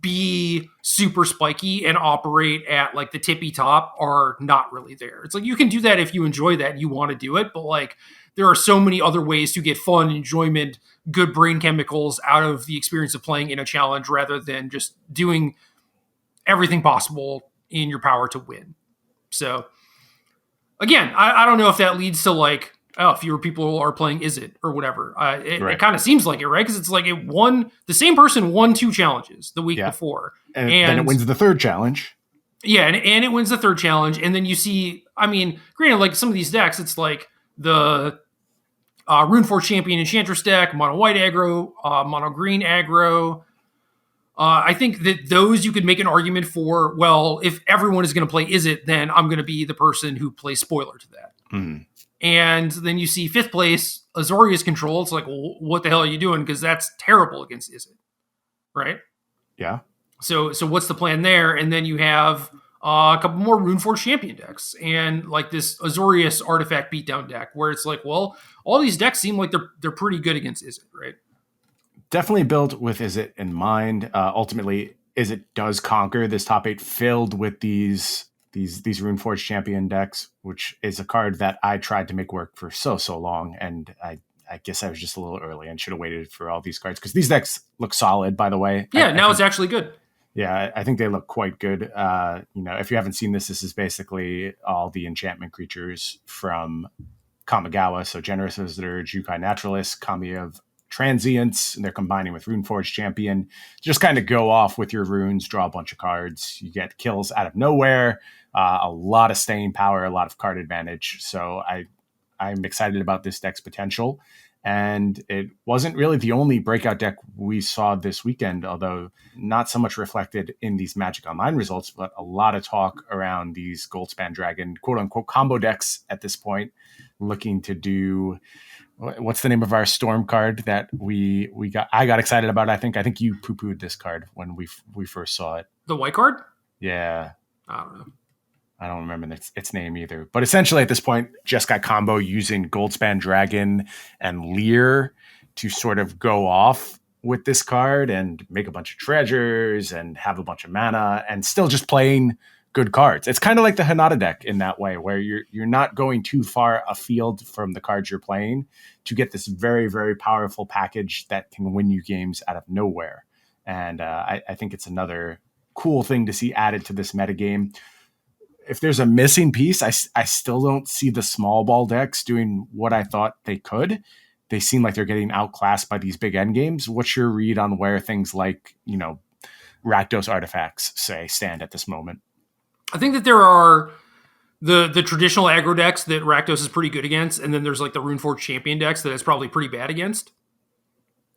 be super spiky and operate at like the tippy top are not really there. It's like you can do that if you enjoy that and you want to do it, but like there are so many other ways to get fun, enjoyment, good brain chemicals out of the experience of playing in a challenge rather than just doing everything possible in your power to win. So again, I don't know if that leads to like, oh, fewer people are playing Is It or whatever. It kind of seems like it, right? Because it's like the same person won 2 challenges the week before. And then it wins the 3rd challenge. Yeah, and it wins the 3rd challenge. And then you see, I mean, granted, like some of these decks, it's like the Runeforge Champion Enchantress deck, mono white aggro, mono green aggro. I think that those you could make an argument for, well, if everyone is going to play Is It, then I'm going to be the person who plays spoiler to that. And then you see 5th place, Azorius Control. It's like, well, what the hell are you doing? Because that's terrible against Is It, right? Yeah. So what's the plan there? And then you have a couple more Runeforge Champion decks and like this Azorius Artifact Beatdown deck where it's like, well, all these decks seem like they're pretty good against Is It, right? Definitely built with Is It in mind. Ultimately, Is It does conquer this top 8 filled with these Runeforge Champion decks, which is a card that I tried to make work for so long, and I guess I was just a little early and should have waited for all these cards because these decks look solid, by the way. Yeah, now it's actually good. Yeah, I think they look quite good. If you haven't seen this is basically all the enchantment creatures from Kamigawa. So Generous Visitor, Jukai Naturalist, Kami of Transients, and they're combining with Runeforge Champion. Just kind of go off with your runes, draw a bunch of cards. You get kills out of nowhere, a lot of staying power, a lot of card advantage. So I'm excited about this deck's potential. And it wasn't really the only breakout deck we saw this weekend, although not so much reflected in these Magic Online results, but a lot of talk around these Goldspan Dragon quote unquote combo decks at this point, looking to do, what's the name of our Storm card that I got excited about. I think you poo-pooed this card when we first saw it. The white card? Yeah. I don't know. I don't remember its name either. But essentially at this point, just got combo using Goldspan Dragon and Leer to sort of go off with this card and make a bunch of treasures and have a bunch of mana and still just playing good cards. It's kind of like the Hinata deck in that way, where you're not going too far afield from the cards you're playing to get this very, very powerful package that can win you games out of nowhere. And I think it's another cool thing to see added to this metagame. If there's a missing piece, I still don't see the small ball decks doing what I thought they could. They seem like they're getting outclassed by these big end games. What's your read on where things like, Rakdos artifacts, say, stand at this moment? I think that there are the traditional aggro decks that Rakdos is pretty good against, and then there's like the Runeforge champion decks that it's probably pretty bad against.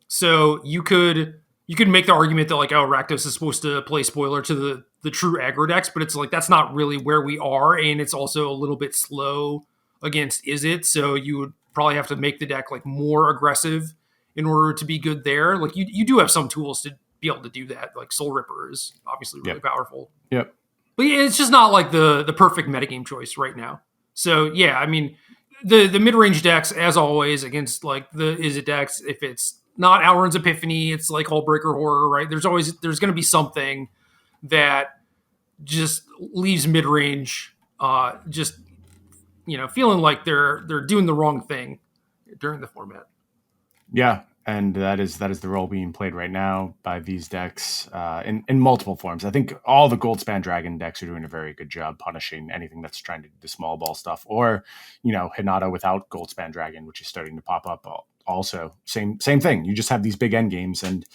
So you could make the argument that like, oh, Rakdos is supposed to play spoiler to the true aggro decks, but it's like that's not really where we are, and it's also a little bit slow against Izzet, so you would probably have to make the deck like more aggressive in order to be good there. Like you do have some tools to be able to do that. Like Soul Ripper is obviously really powerful. Yep. But yeah, it's just not like the perfect metagame choice right now. So yeah, I mean, the mid-range decks, as always, against like the Izzet decks, if it's not Alrund's Epiphany, it's like Hullbreaker Horror, right? There's going to be something that just leaves mid-range just feeling like they're doing the wrong thing during the format. Yeah, and that is the role being played right now by these decks in multiple forms. I think all the Goldspan Dragon decks are doing a very good job punishing anything that's trying to do the small ball stuff, or Hinata without Goldspan Dragon, which is starting to pop up. Also, same thing. You just have these big end games, and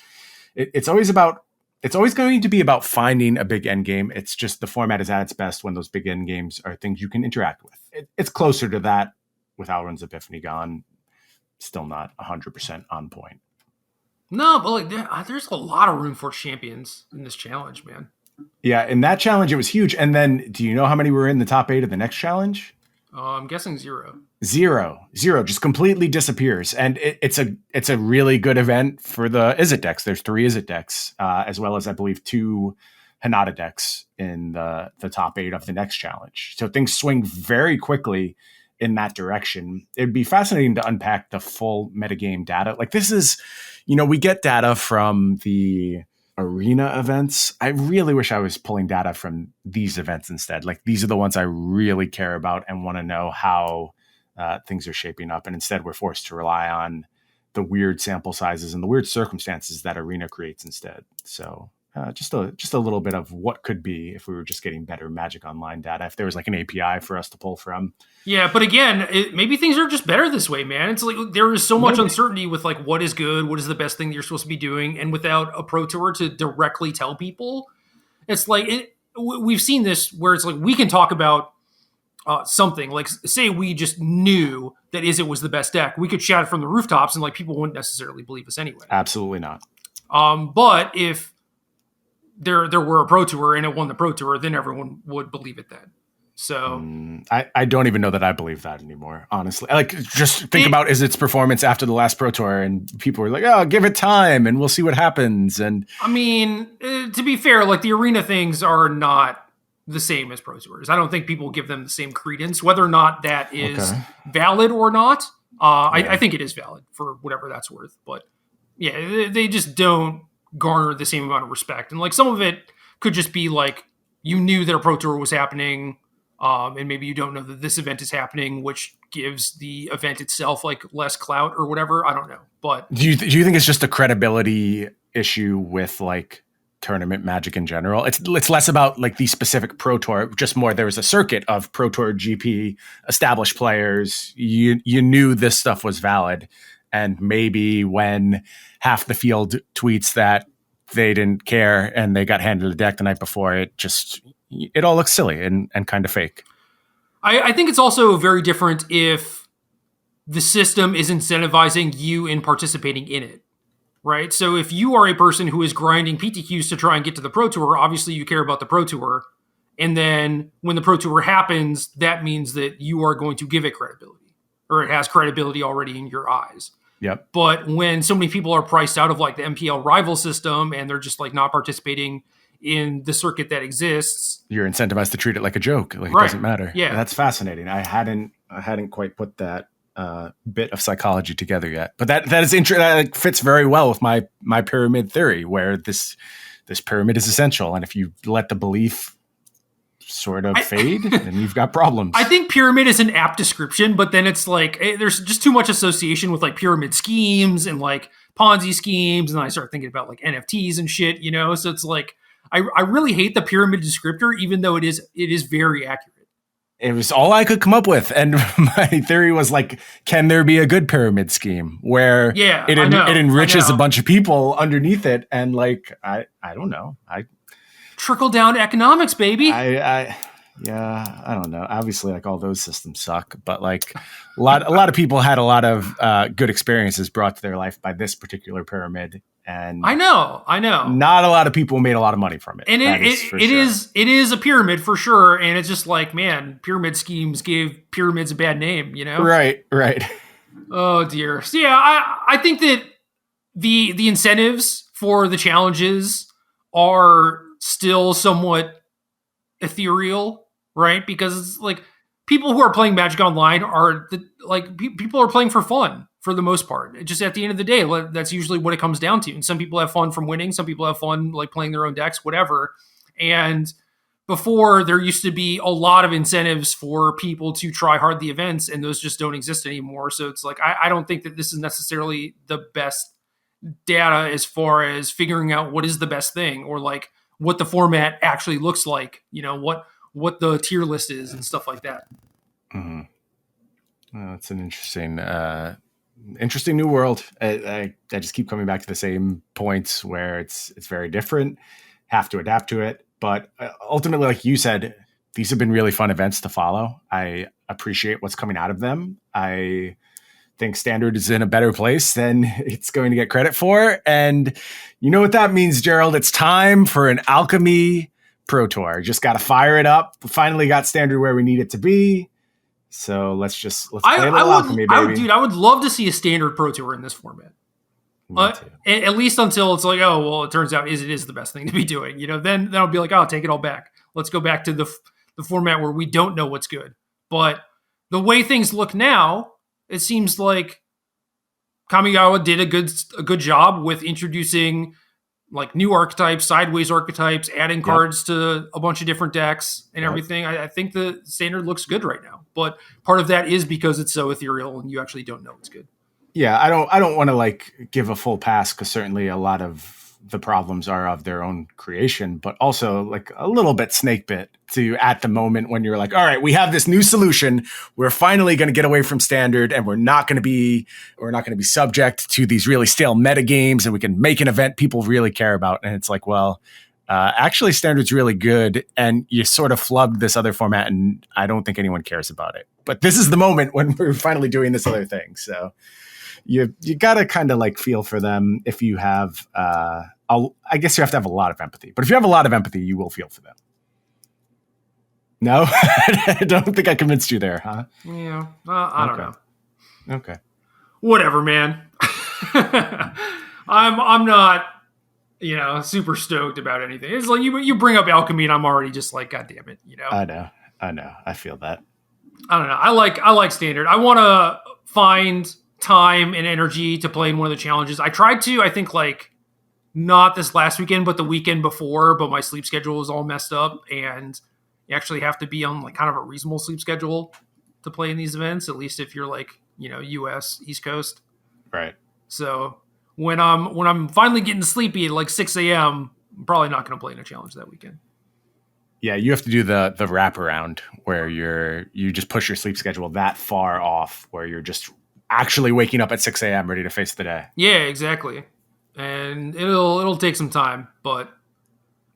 it's always going to be about finding a big end game. It's just the format is at its best when those big end games are things you can interact with. It's closer to that with Alrund's Epiphany gone. Still not 100% on point. No, but like there's a lot of Runeforge champions in this challenge, man. Yeah, in that challenge it was huge. And then, do you know how many were in the top 8 of the next challenge? I'm guessing 0. Zero, just completely disappears. And it's a really good event for the Izzet decks. There's 3 Izzet decks, as well as I believe 2 Hinata decks in the top 8 of the next challenge. So things swing very quickly in that direction. It'd be fascinating to unpack the full metagame data. Like this is, we get data from the arena events. I really wish I was pulling data from these events instead. Like these are the ones I really care about and want to know how things are shaping up. And instead we're forced to rely on the weird sample sizes and the weird circumstances that arena creates instead. So just a little bit of what could be if we were just getting better Magic Online data, if there was like an API for us to pull from. Yeah, but again, maybe things are just better this way, man. It's like there is so much uncertainty with like what is good, what is the best thing you're supposed to be doing, and without a Pro Tour to directly tell people, it's like we've seen this where it's like we can talk about something like, say we just knew that Izzet was the best deck, we could shout it from the rooftops and like people wouldn't necessarily believe us anyway. Absolutely not. But if there were a Pro Tour and it won the Pro Tour, then everyone would believe it then. So I don't even know that I believe that anymore, honestly. Like, just think about Izzet's performance after the last Pro Tour, and people were like, "Oh, give it time, and we'll see what happens." And I mean, to be fair, like the arena things are not the same as Pro Tours. I don't think people give them the same credence, whether or not that is valid or not. I think it is valid for whatever that's worth, but yeah, they just don't garner the same amount of respect. And like some of it could just be like you knew that a Pro Tour was happening. And maybe you don't know that this event is happening, which gives the event itself like less clout or whatever. I don't know. But do you think it's just a credibility issue with like tournament Magic in general? It's less about like the specific Pro Tour, just more there was a circuit of Pro Tour GP established players. You knew this stuff was valid. And maybe when half the field tweets that they didn't care and they got handed a deck the night before, it all looks silly and kind of fake. I think it's also very different if the system is incentivizing you in participating in it, right? So if you are a person who is grinding PTQs to try and get to the Pro Tour, obviously you care about the Pro Tour. And then when the Pro Tour happens, that means that you are going to give it credibility, or it has credibility already in your eyes. Yep. But when so many people are priced out of like the MPL rival system and they're just like not participating in the circuit that exists, you're incentivized to treat it like a joke. Like it doesn't matter. Yeah. That's fascinating. I hadn't quite put that bit of psychology together yet. But that is that fits very well with my pyramid theory, where this pyramid is essential, and if you let the belief sort of fade, then you've got problems. I think pyramid is an apt description, but then it's like there's just too much association with like pyramid schemes and like Ponzi schemes, and I start thinking about like NFTs and shit, you know. So it's like I really hate the pyramid descriptor, even though it is very accurate. It was all I could come up with, and my theory was like, can there be a good pyramid scheme where it enriches a bunch of people underneath it, and like I don't know, trickle down economics, baby. I don't know. Obviously, like all those systems suck, but like a lot of people had a lot of good experiences brought to their life by this particular pyramid, and I know. Not a lot of people made a lot of money from it. And it is a pyramid for sure, and it's just like, man, pyramid schemes gave pyramids a bad name, you know? Right. Oh dear. So yeah, I think that the incentives for the challenges are still somewhat ethereal, right? Because it's like people who are playing Magic Online are people are playing for fun for the most part. Just at the end of the day, that's usually what it comes down to. And some people have fun from winning. Some people have fun like playing their own decks, whatever. And before, there used to be a lot of incentives for people to try hard the events, and those just don't exist anymore. So it's like, I don't think that this is necessarily the best data as far as figuring out what is the best thing, or like what the format actually looks like, you know, what the tier list is and stuff like that. Mm-hmm. Well, it's an interesting new world. I just keep coming back to the same points where it's very different, have to adapt to it. But ultimately, like you said, these have been really fun events to follow. I appreciate what's coming out of them. I think Standard is in a better place than it's going to get credit for. And you know what that means, Gerald? It's time for an Alchemy Pro Tour. Just got to fire it up. We finally got Standard where we need it to be. So let's play a little Alchemy, baby. I would love to see a Standard Pro Tour in this format. At least until it's like, oh, well, it turns out it is the best thing to be doing. You know, then I'll be like, oh, take it all back. Let's go back to the format where we don't know what's good. But the way things look now, it seems like Kamigawa did a good job with introducing like new archetypes, sideways archetypes, adding cards to a bunch of different decks and everything. I think the Standard looks good right now, but part of that is because it's so ethereal and you actually don't know it's good. Yeah, I don't want to like give a full pass, because certainly a lot of the problems are of their own creation, but also like a little bit snake bit to at the moment when you're like, all right, we have this new solution. We're finally going to get away from Standard, and we're not going to be subject to these really stale meta games, and we can make an event people really care about. And it's like, well, actually Standard's really good, and you sort of flubbed this other format, and I don't think anyone cares about it. But this is the moment when we're finally doing this other thing. So you got to kind of like feel for them. If you have, I guess you have to have a lot of empathy, but if you have a lot of empathy, you will feel for them. No, I don't think I convinced you there, huh? Yeah. I don't know. Okay. Whatever, man. I'm not, super stoked about anything. It's like you bring up Alchemy and I'm already just like, God damn it, I know. I feel that. I don't know. I like Standard. I want to find time and energy to play in one of the challenges. I tried to, I think like not this last weekend, but the weekend before, but my sleep schedule was all messed up, and you actually have to be on like kind of a reasonable sleep schedule to play in these events, at least if you're like, US East Coast. Right. So when I'm finally getting sleepy at like 6 a.m., I'm probably not going to play in a challenge that weekend. Yeah, you have to do the wraparound where you just push your sleep schedule that far off, where you're just actually waking up at 6 a.m. ready to face the day. Yeah, exactly. And it'll take some time, but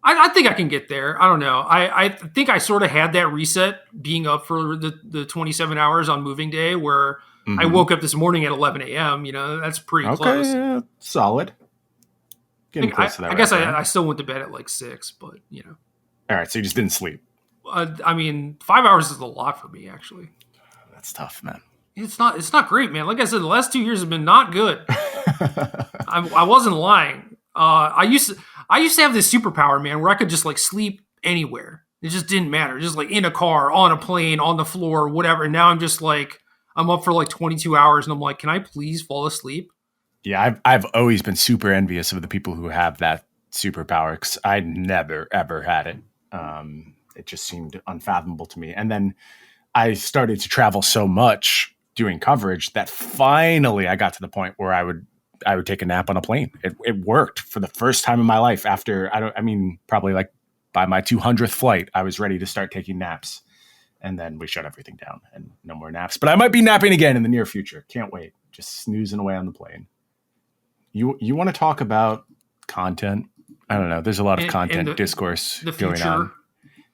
I think I can get there. I don't know. I think I sort of had that reset being up for the 27 hours on moving day, where I woke up this morning at 11 a.m. That's pretty close. Yeah, solid. Getting close to that. I guess I still went to bed at like 6, but All right, so you just didn't sleep. 5 hours is a lot for me, actually. That's tough, man. It's not great, man. Like I said, the last 2 years have been not good. I wasn't lying. I used to have this superpower, man, where I could just like sleep anywhere. It just didn't matter. Just like in a car, on a plane, on the floor, whatever. And now I'm just like, I'm up for like 22 hours and I'm like, can I please fall asleep? Yeah, I've always been super envious of the people who have that superpower because I never ever had it. It just seemed unfathomable to me. And then I started to travel so much doing coverage that finally I got to the point where I would take a nap on a plane. It worked for the first time in my life. After probably like by my 200th flight, I was ready to start taking naps. And then we shut everything down and no more naps. But I might be napping again in the near future. Can't wait. Just snoozing away on the plane. You want to talk about content? I don't know. There's a lot of content discourse going on.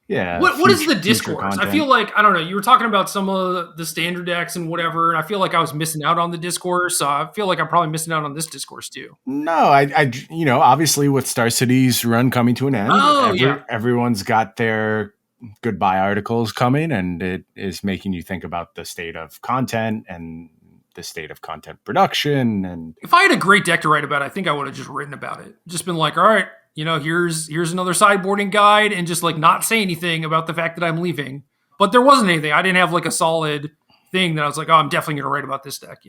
Yeah. What is the discourse? I feel like, I don't know, you were talking about some of the standard decks and whatever, and I feel like I was missing out on the discourse. So I feel like I'm probably missing out on this discourse too. No, I obviously with Star City's run coming to an end, everyone's got their goodbye articles coming, and it is making you think about the state of content and the state of content production. And if I had a great deck to write about, I think I would have just written about it. Just been like, all right, here's another sideboarding guide, and just like not say anything about the fact that I'm leaving. But there wasn't anything. I didn't have like a solid thing that I was like, oh, I'm definitely going to write about this deck,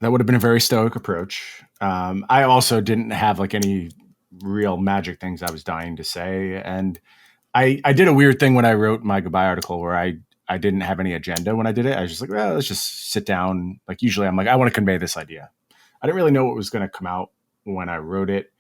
That would have been a very stoic approach. I also didn't have like any real Magic things I was dying to say. And I did a weird thing when I wrote my goodbye article where I didn't have any agenda when I did it. I was just like, well, let's just sit down. Like usually I'm like, I want to convey this idea. I didn't really know what was going to come out when I wrote it.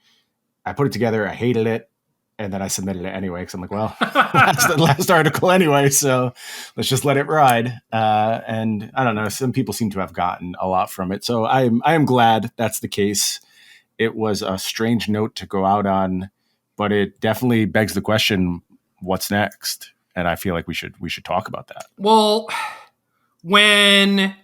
I put it together. I hated it. And then I submitted it anyway. Because I'm like, well, that's the last article anyway. So let's just let it ride. And I don't know. Some people seem to have gotten a lot from it. So I am glad that's the case. It was a strange note to go out on, but it definitely begs the question, what's next? And I feel like we should talk about that. Well, when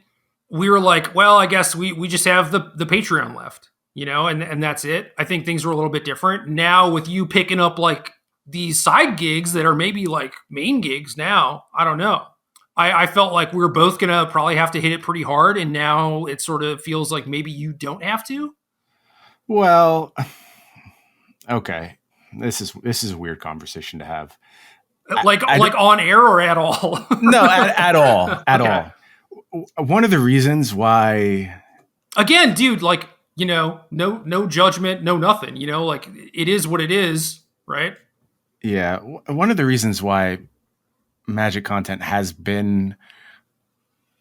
we were like, well, I guess we just have the Patreon left, and that's it. I think things were a little bit different. Now with you picking up like these side gigs that are maybe like main gigs now, I don't know. I felt like we were both going to probably have to hit it pretty hard. And now it sort of feels like maybe you don't have to. Well, okay. This is a weird conversation to have. Like on air or at all? No, at all. At all. One of the reasons why, again, dude, like, no judgment, no nothing, like it is what it is, right? Yeah. One of the reasons why Magic content has been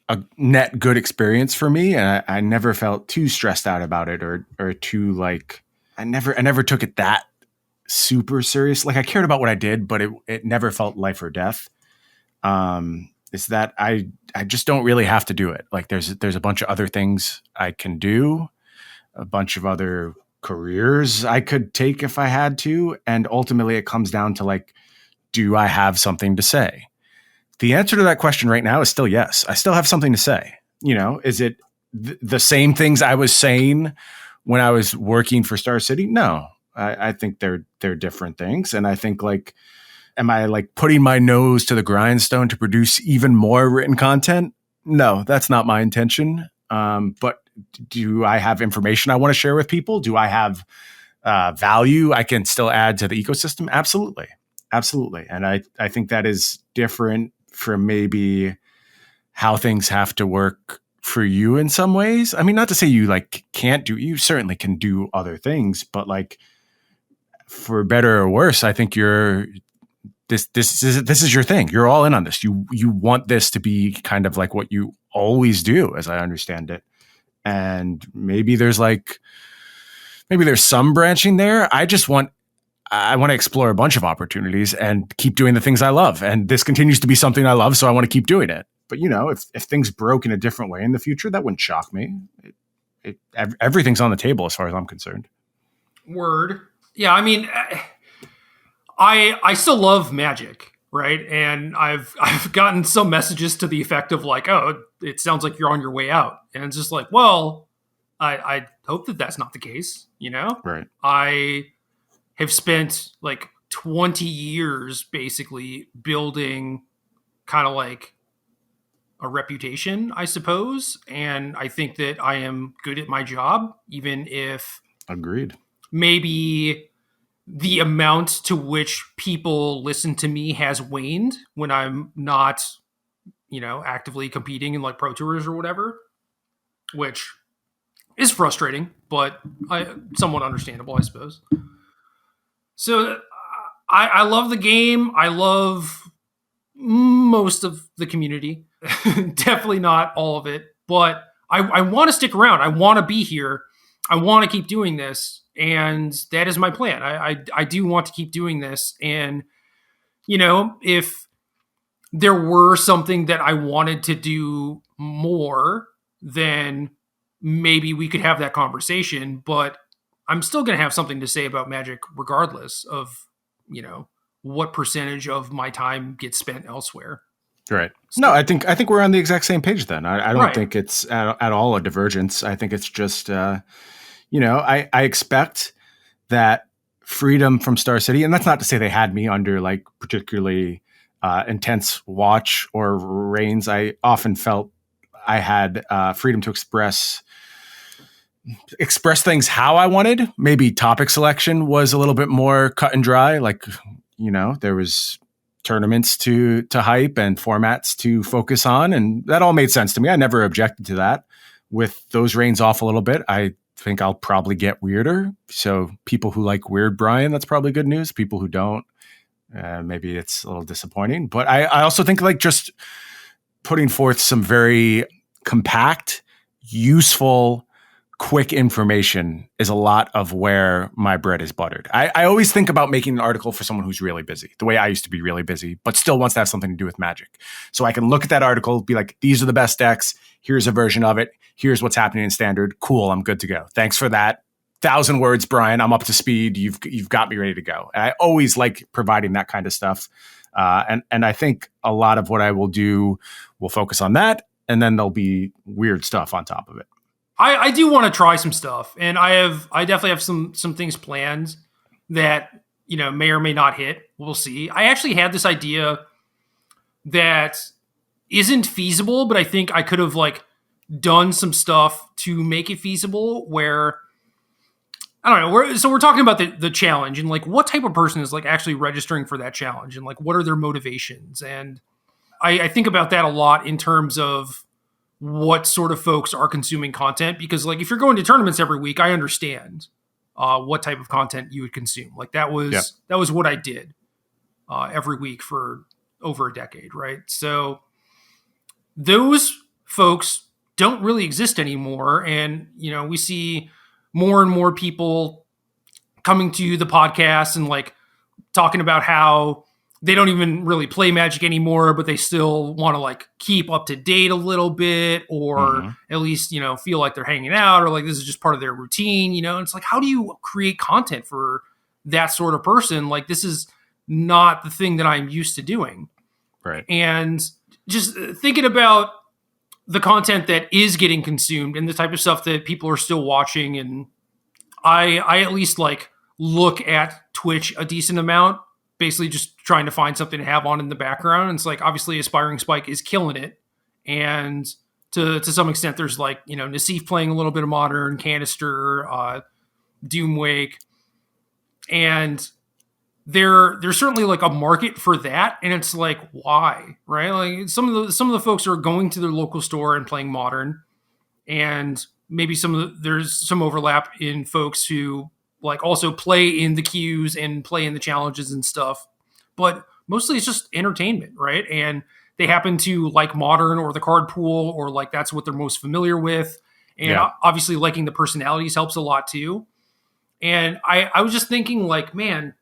a net good experience for me, and I never felt too stressed out about it or too like, I never took it that super serious. Like I cared about what I did, but it never felt life or death. Is that I just don't really have to do it. Like there's a bunch of other things I can do, a bunch of other careers I could take if I had to. And ultimately it comes down to like, do I have something to say? The answer to that question right now is still yes. I still have something to say. Is it the same things I was saying when I was working for Star City? No. I think they're different things. And I think like, am I like putting my nose to the grindstone to produce even more written content? No, that's not my intention. But do I have information I want to share with people? Do I have value I can still add to the ecosystem? Absolutely. Absolutely. And I think that is different from maybe how things have to work for you in some ways. I mean, not to say you like you certainly can do other things, but like, for better or worse, I think this is your thing. You're all in on this. You want this to be kind of like what you always do, as I understand it. And maybe there's some branching there. I want to explore a bunch of opportunities and keep doing the things I love. And this continues to be something I love, so I want to keep doing it. But if things broke in a different way in the future, that wouldn't shock me. Everything's on the table as far as I'm concerned. Word. Yeah, I mean, I still love Magic, right? And I've gotten some messages to the effect of like, oh, it sounds like you're on your way out. And it's just like, well, I hope that that's not the case, Right. I have spent like 20 years basically building kind of like a reputation, I suppose. And I think that I am good at my job, even if... Agreed. Maybe the amount to which people listen to me has waned when I'm not actively competing in like pro tours or whatever, which is frustrating, but somewhat understandable, I suppose. So I love the game. I love most of the community. Definitely not all of it, but I want to stick around. I want to be here. I want to keep doing this, and that is my plan. I do want to keep doing this, and if there were something that I wanted to do more, then maybe we could have that conversation. But I'm still going to have something to say about Magic, regardless of what percentage of my time gets spent elsewhere. Right. No, I think we're on the exact same page then. I don't Right. think it's at all a divergence. I think it's just, I expect that freedom from Star City, and that's not to say they had me under like particularly intense watch or reigns. I often felt I had freedom to express things how I wanted. Maybe topic selection was a little bit more cut and dry. Like, there was tournaments to hype and formats to focus on, and that all made sense to me. I never objected to that. With those reins off a little bit, I think I'll probably get weirder. So people who like weird Brian, that's probably good news. People who don't, maybe it's a little disappointing. But I also think like just putting forth some very compact, useful, quick information is a lot of where my bread is buttered. I always think about making an article for someone who's really busy, the way I used to be really busy, but still wants to have something to do with Magic. So I can look at that article, be like, these are the best decks. Here's a version of it. Here's what's happening in Standard. Cool, I'm good to go. Thanks for that. 1,000 words, Brian. I'm up to speed. You've got me ready to go. And I always like providing that kind of stuff. And I think a lot of what I will do will focus on that, and then there'll be weird stuff on top of it. I do want to try some stuff, and I definitely have some things planned that may or may not hit. We'll see. I actually had this idea that isn't feasible, but I think I could have like done some stuff to make it feasible. Where I don't know. So we're talking about the challenge and like what type of person is like actually registering for that challenge, and like what are their motivations, and I think about that a lot in terms of what sort of folks are consuming content, because like if you're going to tournaments every week, I understand what type of content you would consume. Like that was what I did every week for over a decade, right? So those folks don't really exist anymore, and we see more and more people coming to the podcast and like talking about how they don't even really play Magic anymore, but they still want to like keep up to date a little bit, or at least, feel like they're hanging out, or like this is just part of their routine, and it's like, how do you create content for that sort of person? Like, this is not the thing that I'm used to doing. Right. And just thinking about the content that is getting consumed and the type of stuff that people are still watching. And I at least like look at Twitch a decent amount, basically just trying to find something to have on in the background. And it's like, obviously Aspiring Spike is killing it. And to some extent, there's like, Nassif playing a little bit of Modern, Canister, Doomwake. And there's certainly like a market for that. And it's like, why? Right? Like some of the folks are going to their local store and playing Modern. And maybe there's some overlap in folks who like also play in the queues and play in the challenges and stuff, but mostly it's just entertainment, right? And they happen to like Modern or the card pool, or like that's what they're most familiar with. And obviously liking the personalities helps a lot too. And I was just thinking like, man,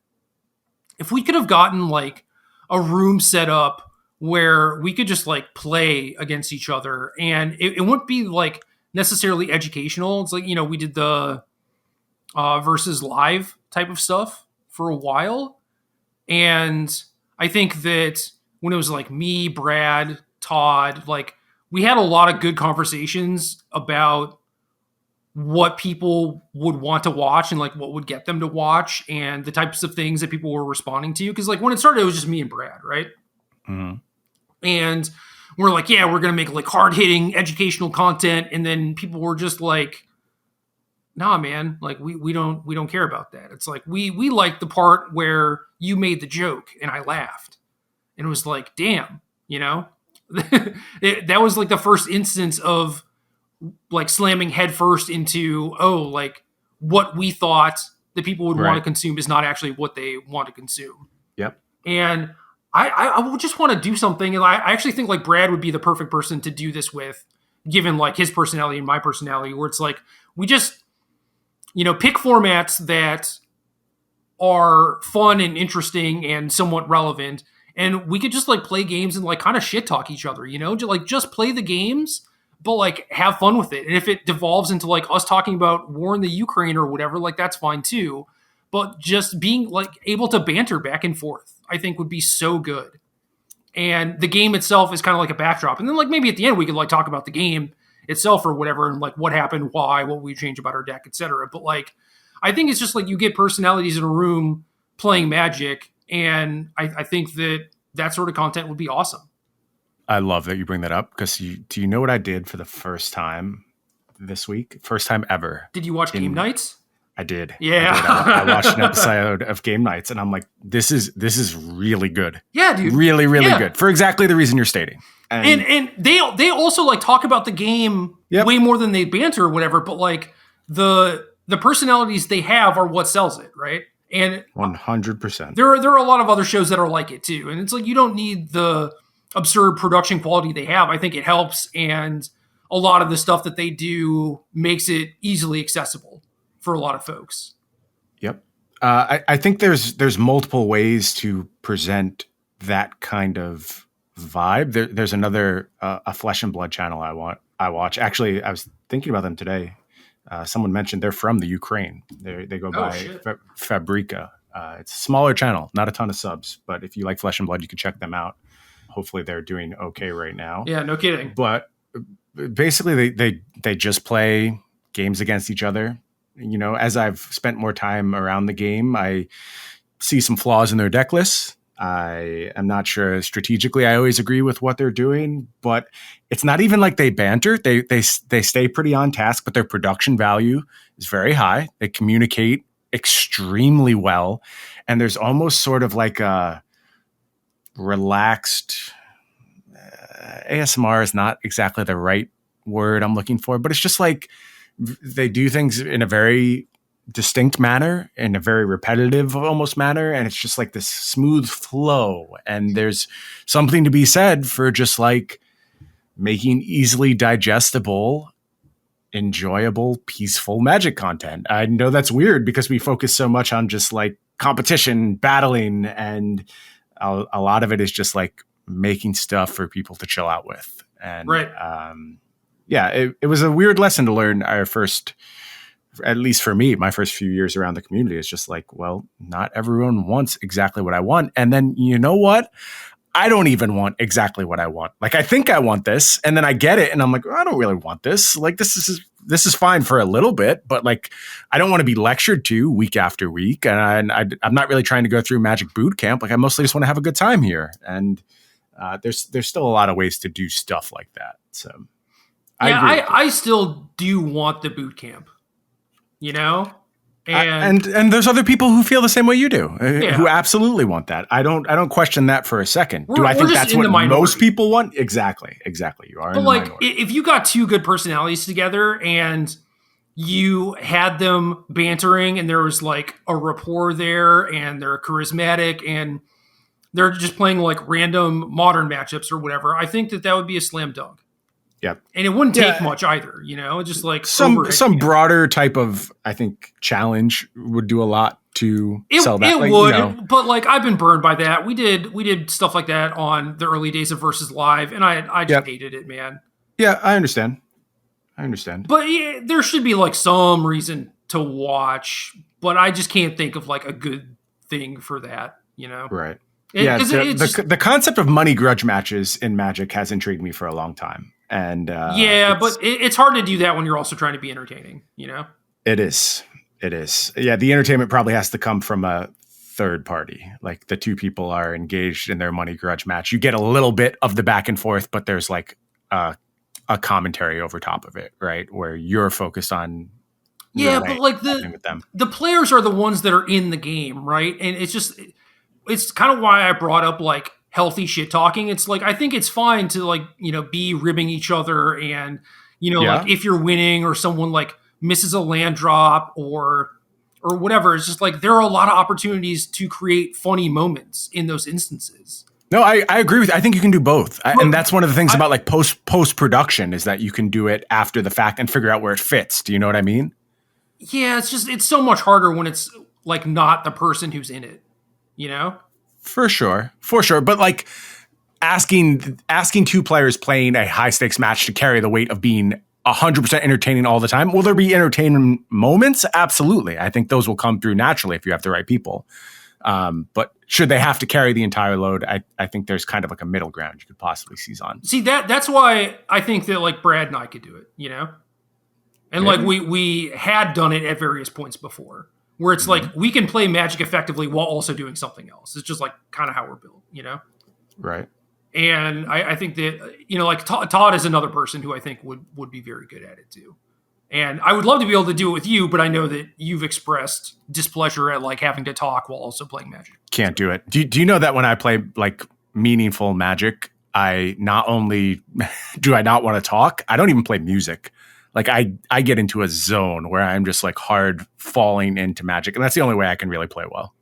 if we could have gotten like a room set up where we could just like play against each other, and it wouldn't be like necessarily educational. It's like, we did the versus live type of stuff for a while. And I think that when it was like me, Brad, Todd, like we had a lot of good conversations about what people would want to watch and like what would get them to watch and the types of things that people were responding to. Cause like when it started, it was just me and Brad, right? Mm-hmm. And we're like, yeah, we're going to make like hard hitting educational content. And then people were just like, nah, man, like we don't care about that. It's like, we like the part where you made the joke and I laughed, and it was like, damn, That was like the first instance of like slamming headfirst into, like what we thought the people would want to consume is not actually what they want to consume. Yep. And I would just want to do something. And I actually think like Brad would be the perfect person to do this with, given like his personality and my personality, where it's like, we just, pick formats that are fun and interesting and somewhat relevant. And we could just like play games and like kind of shit talk each other, just play the games, but like have fun with it. And if it devolves into like us talking about war in the Ukraine or whatever, like that's fine too. But just being like able to banter back and forth, I think would be so good. And the game itself is kind of like a backdrop. And then like maybe at the end we could like talk about the game itself or whatever, and like what happened, why, what we change about our deck, etc. But like, I think it's just like you get personalities in a room playing Magic. And I think that sort of content would be awesome. I love that you bring that up, because do you know what I did for the first time this week? First time ever. Did you watch Game Nights? I did. Yeah. I watched an episode of Game Nights and I'm like, this is really good. Yeah, dude. Really, really good for exactly the reason you're stating. And they also like talk about the game way more than they banter or whatever, but like the personalities they have are what sells it, right? And 100%. There are a lot of other shows that are like it too. And it's like, you don't need the absurd production quality they have. I think it helps, and a lot of the stuff that they do makes it easily accessible for a lot of folks. Yep. I think there's multiple ways to present that kind of vibe. There's another a Flesh and Blood channel I watch. Actually, I was thinking about them today. Someone mentioned they're from the Ukraine. They go by Fabrika. It's a smaller channel, not a ton of subs, but if you like Flesh and Blood, you can check them out. Hopefully they're doing okay right now. Yeah, no kidding. But basically they just play games against each other. As I've spent more time around the game, I see some flaws in their deck lists. I am not sure strategically I always agree with what they're doing, but it's not even like they banter. They stay pretty on task, but their production value is very high. They communicate extremely well, and there's almost sort of like a relaxed ASMR is not exactly the right word I'm looking for, but it's just like they do things in a very distinct manner, in a very repetitive almost manner, and it's just like this smooth flow. And there's something to be said for just like making easily digestible, enjoyable, peaceful Magic content. I know that's weird because we focus so much on just like competition, battling, and a lot of it is just like making stuff for people to chill out with. And it was a weird lesson to learn at least for me, my first few years around the community. Is just like, well, not everyone wants exactly what I want. And then you know what? I don't even want exactly what I want. Like, I think I want this, and then I get it, and I'm like, I don't really want this. Like, this is fine for a little bit, but like, I don't want to be lectured to week after week, and I'm not really trying to go through Magic boot camp. Like, I mostly just want to have a good time here, and there's still a lot of ways to do stuff like that. So, I still do want the boot camp, And there's other people who feel the same way you do, who absolutely want that. I don't question that for a second. Do I think that's what most people want? Exactly. You are. But like, if you got two good personalities together and you had them bantering, and there was like a rapport there, and they're charismatic, and they're just playing like random modern matchups or whatever, I think that would be a slam dunk. Yep. And it wouldn't take much either, just like some broader type of, I think, challenge would do a lot to sell that. It would, but like, I've been burned by that. We did stuff like that on the early days of Versus Live, and I just hated it, man. Yeah, I understand. But there should be like some reason to watch, but I just can't think of like a good thing for that, Right. The concept of money grudge matches in Magic has intrigued me for a long time. And but it's hard to do that when you're also trying to be entertaining, It is. Yeah, the entertainment probably has to come from a third party. Like, the two people are engaged in their money grudge match. You get a little bit of the back and forth, but there's like a commentary over top of it, right? Where you're focused on but like the players are the ones that are in the game, right? And it's kind of why I brought up like healthy shit talking. It's like, I think it's fine to like, be ribbing each other and, like if you're winning or someone like misses a land drop or whatever. It's just like, there are a lot of opportunities to create funny moments in those instances. No, I agree with you. I think you can do both. And that's one of the things about like post production is that you can do it after the fact and figure out where it fits. Do you know what I mean? Yeah, it's so much harder when it's like not the person who's in it, For sure. But like asking two players playing a high stakes match to carry the weight of being 100% entertaining all the time. Will there be entertainment moments? Absolutely. I think those will come through naturally if you have the right people. But should they have to carry the entire load? I think there's kind of like a middle ground you could possibly seize on. See, that's why I think that like Brad and I could do it, And like we had done it at various points before, where it's like we can play Magic effectively while also doing something else. It's just like kind of how we're built, Right. And I think that, like Todd is another person who I think would be very good at it too. And I would love to be able to do it with you, but I know that you've expressed displeasure at like having to talk while also playing Magic. Can't do it. Do you know that when I play like meaningful Magic, I not only do I not want to talk, I don't even play music. Like I get into a zone where I'm just like hard falling into Magic. And that's the only way I can really play well.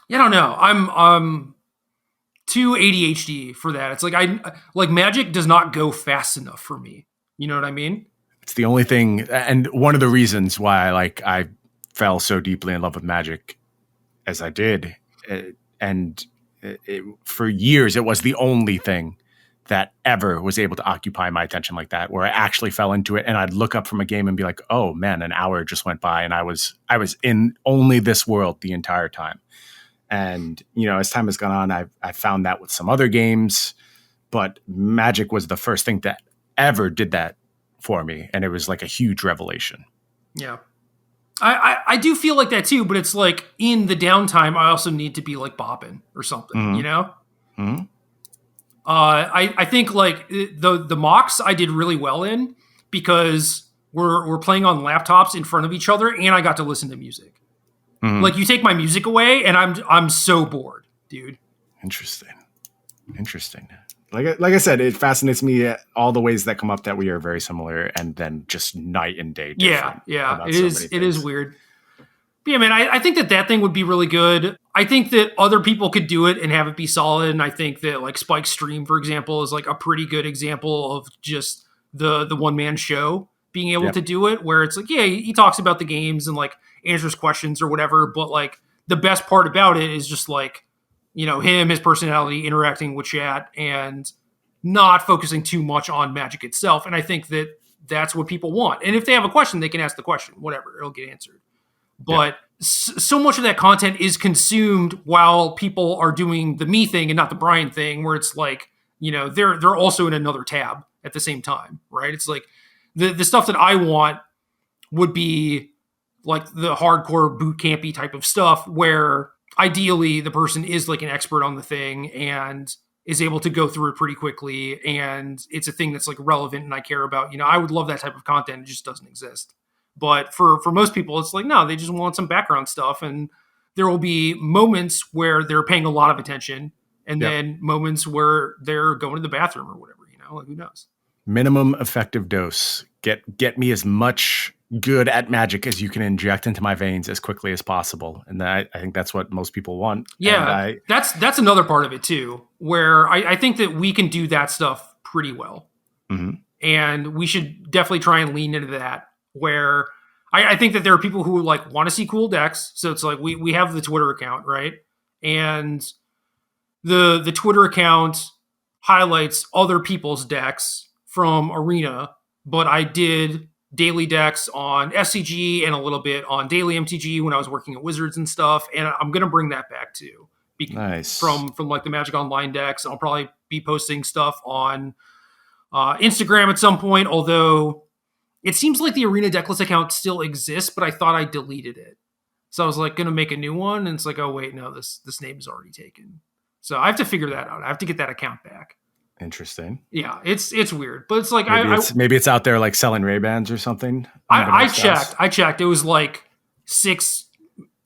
Yeah, I don't know. I'm too ADHD for that. It's like Magic does not go fast enough for me. You know what I mean? It's the only thing, and one of the reasons why I fell so deeply in love with Magic as I did, for years it was the only thing that ever was able to occupy my attention like that, where I actually fell into it, and I'd look up from a game and be like, "Oh man, an hour just went by, and I was in only this world the entire time." And as time has gone on, I found that with some other games, but Magic was the first thing that ever did that for me, and it was like a huge revelation. Yeah, I do feel like that too, but it's like in the downtime, I also need to be like bopping or something, Mm-hmm. I think like the mocks I did really well in because we're playing on laptops in front of each other, and I got to listen to music. Mm-hmm. Like you take my music away, and I'm so bored, dude. Interesting. Like I said, it fascinates me all the ways that come up that we are very similar, and then just night and day different. Yeah. It is weird. But yeah, man, I think that thing would be really good. I think that other people could do it and have it be solid. And I think that like Spike's stream, for example, is like a pretty good example of just the one-man show being able to do it, where it's like, yeah, he talks about the games and like answers questions or whatever. But like the best part about it is just like, him, his personality, interacting with chat and not focusing too much on Magic itself. And I think that that's what people want. And if they have a question, they can ask the question, whatever, it'll get answered. But so much of that content is consumed while people are doing the me thing and not the Brian thing, where it's like, they're also in another tab at the same time, right? It's like the stuff that I want would be like the hardcore boot campy type of stuff where ideally the person is like an expert on the thing and is able to go through it pretty quickly. And it's a thing that's like relevant and I care about, I would love that type of content. It just doesn't exist. But for most people, it's like, no, they just want some background stuff. And there will be moments where they're paying a lot of attention and then moments where they're going to the bathroom or whatever, like who knows? Minimum effective dose. Get me as much good at Magic as you can inject into my veins as quickly as possible. And I think that's what most people want. Yeah, that's another part of it too, where I think that we can do that stuff pretty well. Mm-hmm. And we should definitely try and lean into that, where I think that there are people who like want to see cool decks. So it's like we have the Twitter account, right? And the Twitter account highlights other people's decks from Arena, but I did daily decks on SCG and a little bit on daily MTG when I was working at Wizards and stuff. And I'm going to bring that back too. Nice. From like the Magic Online decks. I'll probably be posting stuff on Instagram at some point, although it seems like the Arena Decklist account still exists, but I thought I deleted it. So I was like going to make a new one. And it's like, oh wait, no, this name is already taken. So I have to figure that out. I have to get that account back. Interesting. Yeah, it's weird, but it's like maybe it's out there like selling Ray-Bans or something. I checked. It was like 6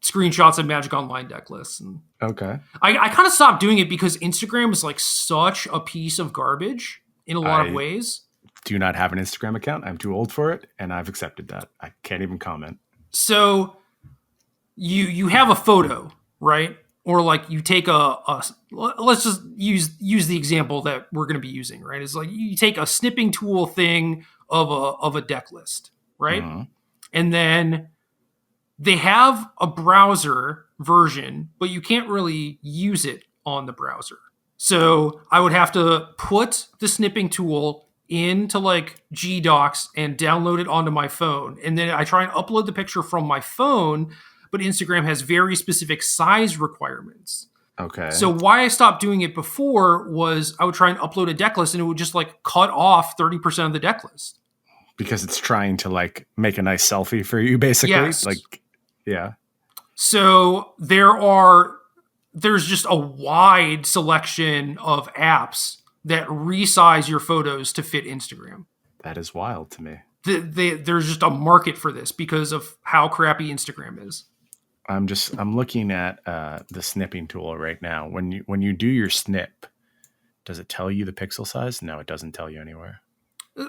screenshots of Magic Online deck lists. And Okay. I kind of stopped doing it because Instagram is like such a piece of garbage in a lot of ways. Do not have an Instagram account. I'm too old for it, and I've accepted that. I can't even comment. So you have a photo, right? Or like you take a let's just use the example that we're going to be using, right? It's like you take a snipping tool thing of a deck list, right? Mm-hmm. And then they have a browser version, but you can't really use it on the browser. So I would have to put the snipping tool into like GDocs and download it onto my phone. And then I try and upload the picture from my phone, but Instagram has very specific size requirements. Okay. So why I stopped doing it before was I would try and upload a deck list and it would just like cut off 30% of the deck list. Because it's trying to like make a nice selfie for you, basically. Yes. Like, yeah. So there's just a wide selection of apps that resize your photos to fit Instagram. That is wild to me. There's just a market for this because of how crappy Instagram is. I'm looking at the snipping tool right now. When you do your snip, does it tell you the pixel size? No, it doesn't tell you anywhere.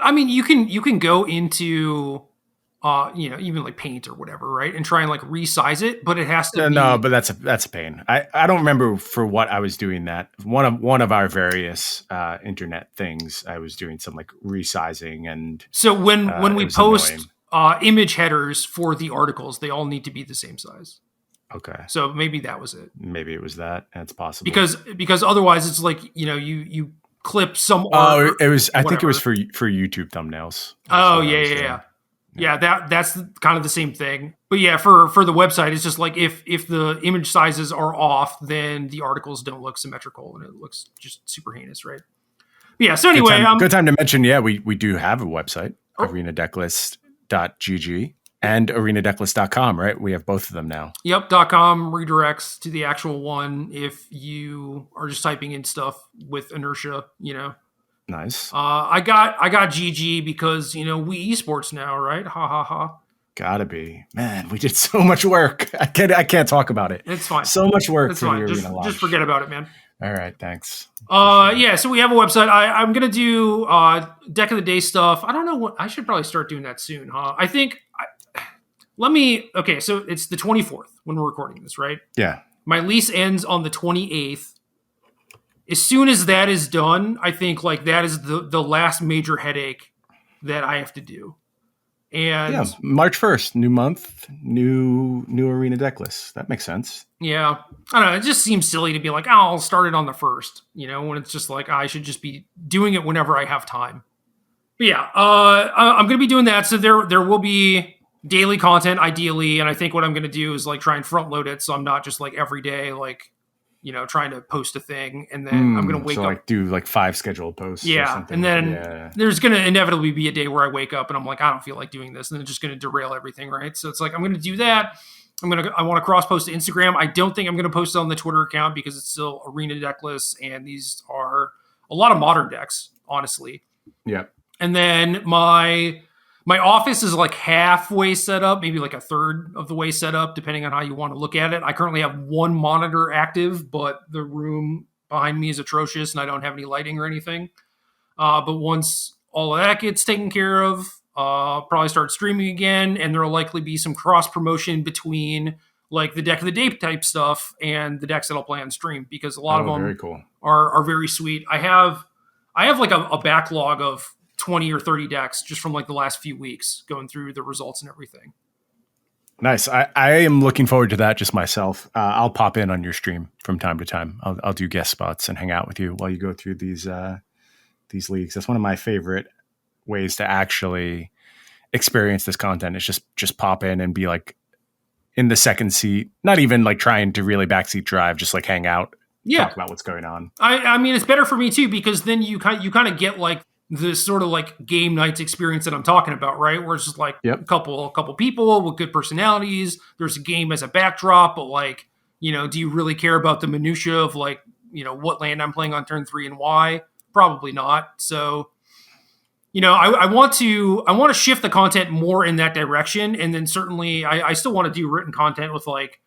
I mean, you can go into even like Paint or whatever, right, and try and like resize it, but it has to. No, but that's a pain. I don't remember for what I was doing that. One of our various internet things, I was doing some like resizing and. So when we post image headers for the articles, they all need to be the same size. Okay. So maybe that was it. Maybe it was that. That's possible. Because otherwise it's like, you clip some art. Oh, it was. I think it whatever. was for YouTube thumbnails. Oh, yeah. Yeah, that's kind of the same thing. But yeah, for the website, it's just like if the image sizes are off, then the articles don't look symmetrical and it looks just super heinous, right? But yeah, so anyway. Good time to mention, yeah, we do have a website, arenadecklist.gg and arenadecklist.com, right? We have both of them now. Yep, .com redirects to the actual one if you are just typing in stuff with inertia, Nice. I got GG because, we esports now, right? Ha ha ha. Gotta be. Man, we did so much work. I can't talk about it. It's fine. So much work it's for fine. the Arena launch. Just forget about it, man. All right, thanks. Yeah, so we have a website. I'm gonna do deck of the day stuff. I don't know what I should probably start doing that soon, huh? I think okay, so it's the 24th when we're recording this, right? Yeah. My lease ends on the 28th. As soon as that is done, I think like that is the last major headache that I have to do. And yeah, March 1st, new month, new Arena Decklists. That makes sense. Yeah. I don't know. It just seems silly to be like, I'll start it on the 1st, when it's just like, I should just be doing it whenever I have time. But yeah, I'm going to be doing that. So there will be daily content ideally. And I think what I'm going to do is like try and front load it. So I'm not just like every day, like, trying to post a thing, and then I'm going to wake up. Like do like 5 scheduled posts. Yeah. Or something. And then there's going to inevitably be a day where I wake up and I'm like, I don't feel like doing this. And then it's just going to derail everything. Right. So it's like, I'm going to do that. I want to cross post to Instagram. I don't think I'm going to post it on the Twitter account because it's still Arena Decklists. And these are a lot of modern decks, honestly. Yeah. And then my office is like halfway set up, maybe like a third of the way set up, depending on how you want to look at it. I currently have one monitor active, but the room behind me is atrocious and I don't have any lighting or anything. But once all of that gets taken care of, I'll probably start streaming again, and there will likely be some cross promotion between like the deck of the day type stuff and the decks that I'll play on stream, because a lot of them very cool. are very sweet. I have like a backlog of 20 or 30 decks just from like the last few weeks, going through the results and everything. Nice. I am looking forward to that just myself. I'll pop in on your stream from time to time. I'll do guest spots and hang out with you while you go through these leagues. That's one of my favorite ways to actually experience this content. Is just pop in and be like in the second seat, not even like trying to really backseat drive, just like hang out, talk about what's going on. I mean, it's better for me too, because then you kind of get like this sort of like game nights experience that I'm talking about, right? Where it's just like a couple people with good personalities. There's a game as a backdrop, but like, do you really care about the minutia of like, what land I'm playing on turn 3 and why? Probably not. So, I want to shift the content more in that direction. And then certainly I still want to do written content with like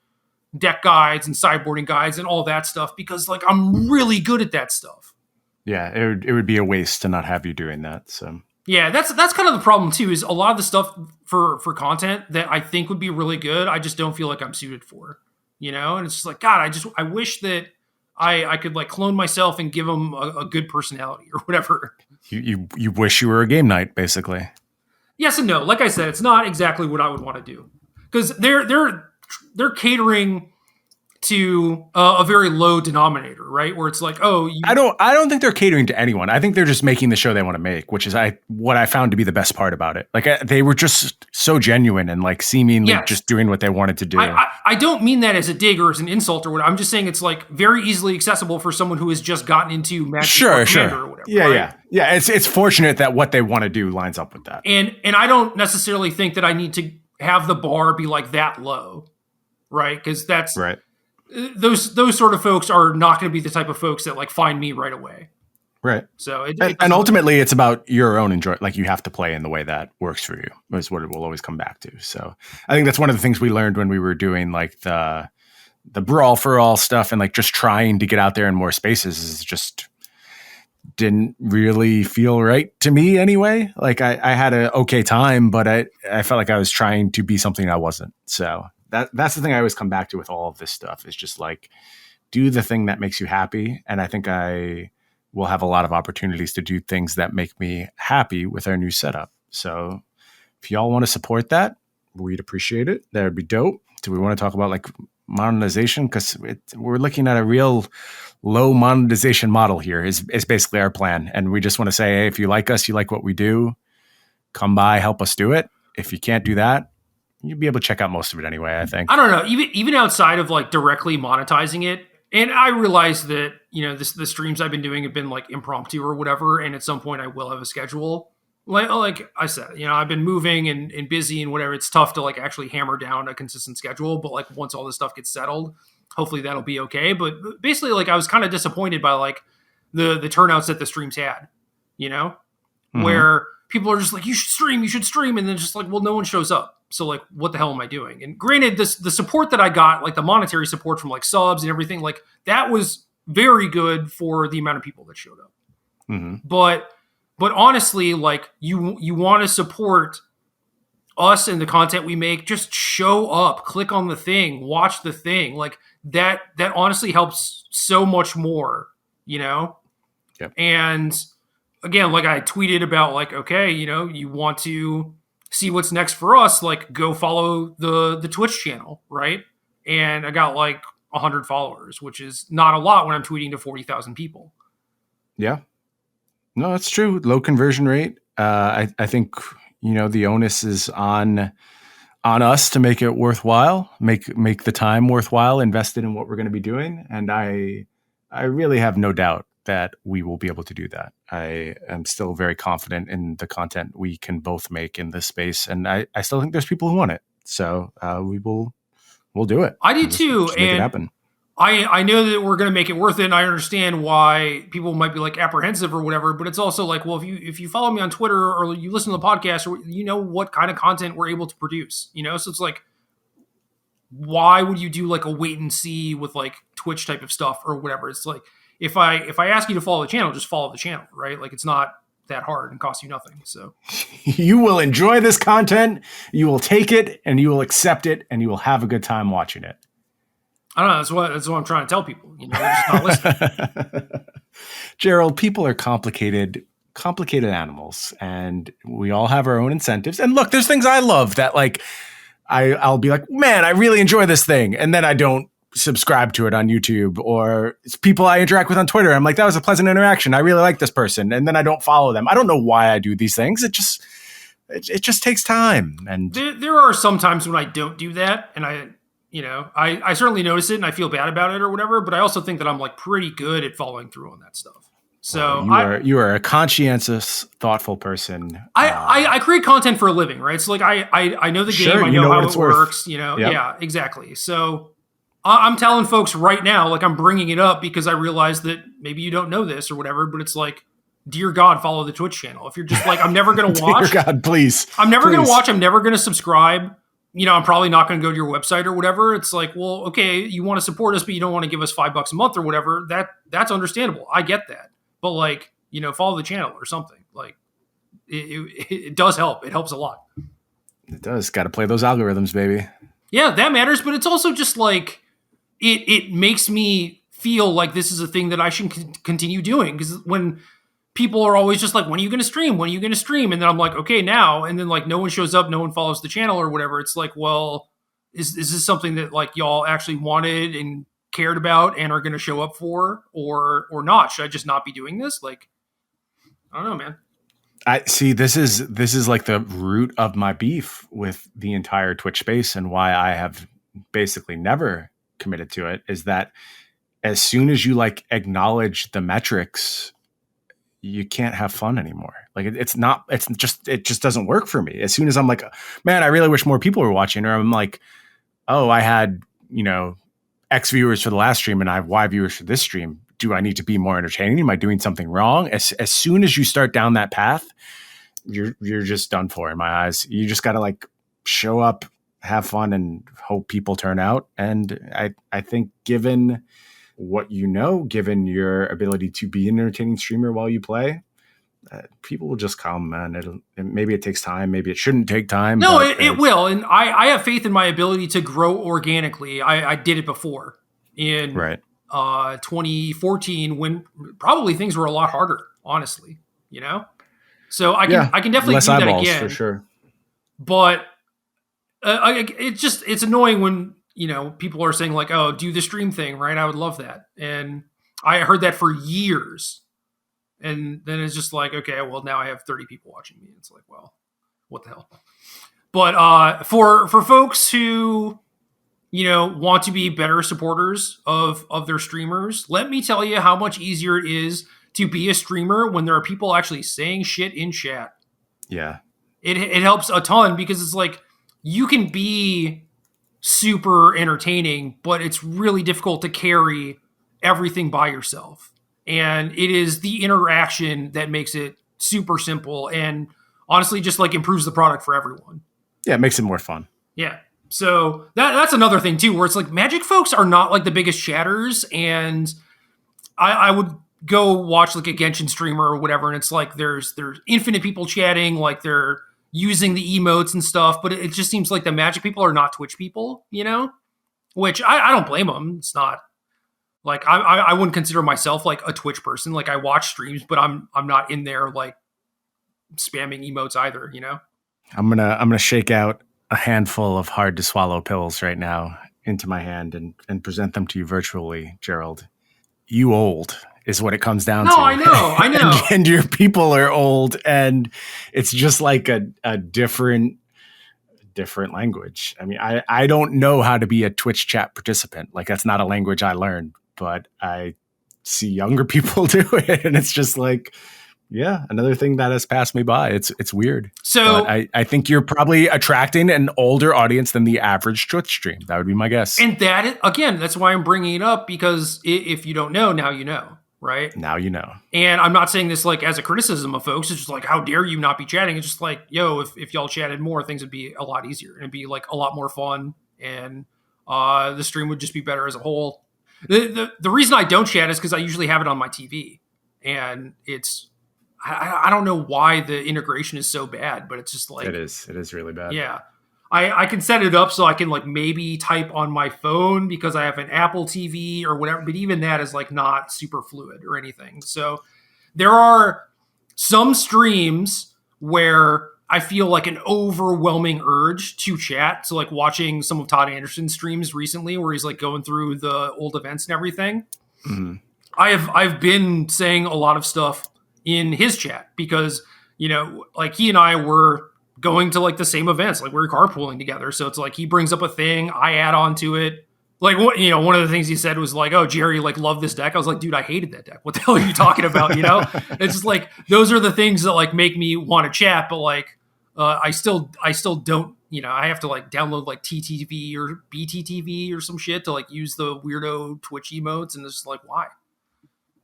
deck guides and sideboarding guides and all that stuff because like I'm really good at that stuff. Yeah, it would be a waste to not have you doing that. So yeah, that's kind of the problem too. Is a lot of the stuff for content that I think would be really good, I just don't feel like I'm suited for. And it's just like God, I wish that I could like clone myself and give them a good personality or whatever. You wish you were a game night, basically. Yes and no. Like I said, it's not exactly what I would want to do because they're catering to a very low denominator, right? Where it's like, I don't think they're catering to anyone. I think they're just making the show they want to make, which is what I found to be the best part about it. Like they were just so genuine and like seemingly just doing what they wanted to do. I don't mean that as a dig or as an insult or whatever. I'm just saying it's like very easily accessible for someone who has just gotten into Magic or Commander or whatever. Yeah, right? yeah. It's fortunate that what they want to do lines up with that. And I don't necessarily think that I need to have the bar be like that low, right? Because that's right. Those sort of folks are not going to be the type of folks that like find me right away. Right. So and ultimately it's about your own enjoy. Like you have to play in the way that works for you is what it will always come back to. So I think that's one of the things we learned when we were doing like the brawl for all stuff and like just trying to get out there in more spaces is just didn't really feel right to me anyway. Like I had an okay time, but I felt like I was trying to be something I wasn't. So that's the thing I always come back to with all of this stuff is just like do the thing that makes you happy. And I think I will have a lot of opportunities to do things that make me happy with our new setup. So if y'all want to support that, we'd appreciate it. That would be dope. Do we want to talk about like monetization? Because we're looking at a real low monetization model here is basically our plan. And we just want to say, hey, if you like us, you like what we do, come by, help us do it. If you can't do that, you'll be able to check out most of it anyway, I think. I don't know. Even outside of like directly monetizing it, and I realize that, the streams I've been doing have been like impromptu or whatever. And at some point I will have a schedule. Like I said, I've been moving and busy and whatever. It's tough to like actually hammer down a consistent schedule. But like once all this stuff gets settled, hopefully that'll be okay. But basically like I was kind of disappointed by like the turnouts that the streams had, where people are just like, you should stream. And then just like, well, no one shows up. So like, what the hell am I doing? And granted, the support that I got, like the monetary support from like subs and everything, like that was very good for the amount of people that showed up. Mm-hmm. But honestly, like you want to support us and the content we make, just show up, click on the thing, watch the thing. Like that honestly helps so much more, Yep. And again, like I tweeted about like, okay, you want to see what's next for us, like go follow the Twitch channel, right? And I got like 100 followers, which is not a lot when I'm tweeting to 40,000 people. Yeah. No, that's true. Low conversion rate. I think, the onus is on us to make it worthwhile, make the time worthwhile invested in what we're going to be doing. And I really have no doubt that we will be able to do that. I am still very confident in the content we can both make in this space. And I still think there's people who want it. So we'll do it. I do too. Just make it happen. I know that we're going to make it worth it, and I understand why people might be like apprehensive or whatever, but it's also like, well, if you follow me on Twitter or you listen to the podcast, or you know what kind of content we're able to produce, so it's like, why would you do like a wait and see with like Twitch type of stuff or whatever? It's like, if I ask you to follow the channel, just follow the channel, right? Like it's not that hard and costs you nothing. So you will enjoy this content, you will take it and you will accept it and you will have a good time watching it. I don't know. That's what I'm trying to tell people. They're just not listening. Gerald, people are complicated animals, and we all have our own incentives. And look, there's things I love that like I'll be like, man, I really enjoy this thing, and then I don't subscribe to it on YouTube, or it's people I interact with on Twitter. I'm like, that was a pleasant interaction. I really like this person, and then I don't follow them. I don't know why I do these things. It just takes time. And there are some times when I don't do that, and I certainly notice it and I feel bad about it or whatever, but I also think that I'm like pretty good at following through on that stuff. So you are a conscientious, thoughtful person. I create content for a living, right? So like I know the game, sure, I know how it works, Yep. Yeah, exactly. So I'm telling folks right now, like I'm bringing it up because I realize that maybe you don't know this or whatever, but it's like, dear God, follow the Twitch channel. If you're just like, I'm never going to watch. Dear God, please. I'm never going to watch. I'm never going to subscribe. I'm probably not going to go to your website or whatever. It's like, well, okay, you want to support us, but you don't want to give us $5 a month or whatever. That's understandable. I get that. But like, follow the channel or something. Like it does help. It helps a lot. It does. Got to play those algorithms, baby. Yeah, that matters. But it's also just like, it makes me feel like this is a thing that I should continue doing. Because when people are always just like, when are you going to stream? When are you going to stream? And then I'm like, okay, now. And then like no one shows up, no one follows the channel or whatever. It's like, well, is this something that like y'all actually wanted and cared about and are going to show up for or not? Should I just not be doing this? Like, I don't know, man. I see. This is like the root of my beef with the entire Twitch space and why I have basically never committed to it is that as soon as you like acknowledge the metrics, you can't have fun anymore. Like it just doesn't work for me. As soon as I'm like, man, I really wish more people were watching, or I'm like, oh, I had, X viewers for the last stream and I have Y viewers for this stream. Do I need to be more entertaining? Am I doing something wrong? As soon as you start down that path, you're just done for in my eyes. You just got to like show up, have fun, and hope people turn out. And I think given what given your ability to be an entertaining streamer while you play, people will just come, man. Maybe it takes time. Maybe it shouldn't take time. No, it will. And I have faith in my ability to grow organically. I did it before in 2014 when probably things were a lot harder, honestly, So I can definitely less do that eyeballs, again. For sure. But it's annoying when, people are saying like, oh, do the stream thing, right? I would love that. And I heard that for years. And then it's just like, okay, well, now I have 30 people watching me. It's like, well, what the hell? But for folks who, want to be better supporters of their streamers, let me tell you how much easier it is to be a streamer when there are people actually saying shit in chat. Yeah. It helps a ton because it's like, you can be super entertaining, but it's really difficult to carry everything by yourself. And it is the interaction that makes it super simple and honestly just like improves the product for everyone. Yeah, it makes it more fun. Yeah. So that's another thing too, where it's like Magic folks are not like the biggest chatters. And I would go watch like a Genshin streamer or whatever. And it's like, there's infinite people chatting, like they're using the emotes and stuff, but it just seems like the Magic people are not Twitch people, which I don't blame them. It's not like, I wouldn't consider myself like a Twitch person. Like I watch streams, but I'm not in there like spamming emotes either, I'm going to shake out a handful of hard to swallow pills right now into my hand and present them to you virtually, Gerald. You old is what it comes down to. No, I know. and your people are old, and it's just like a different language. I mean, I don't know how to be a Twitch chat participant. Like that's not a language I learned, but I see younger people do it, and it's just like, yeah, another thing that has passed me by. It's weird. So but I think you're probably attracting an older audience than the average Twitch stream. That would be my guess. And that's why I'm bringing it up, because if you don't know, now you know, right? Now you know. And I'm not saying this like as a criticism of folks. It's just like, how dare you not be chatting? It's just like, yo, if y'all chatted more, things would be a lot easier and it'd be like a lot more fun, and the stream would just be better as a whole. The reason I don't chat is because I usually have it on my TV, and it's I don't know why the integration is so bad, but it's just like it is really bad. Yeah. I can set it up so I can like maybe type on my phone because I have an Apple TV or whatever, but even that is like not super fluid or anything. So there are some streams where I feel like an overwhelming urge to chat. So like watching some of Todd Anderson's streams recently where he's like going through the old events and everything. Mm-hmm. I've been saying a lot of stuff in his chat because, like he and I were going to like the same events, like we were carpooling together. So it's like he brings up a thing, I add on to it. Like, one of the things he said was like, oh, Jerry, like, love this deck. I was like, dude, I hated that deck. What the hell are you talking about? It's just like, those are the things that like make me want to chat. But like, I still don't, I have to like download like TTV or BTTV or some shit to like use the weirdo Twitch emotes. And it's just like, why?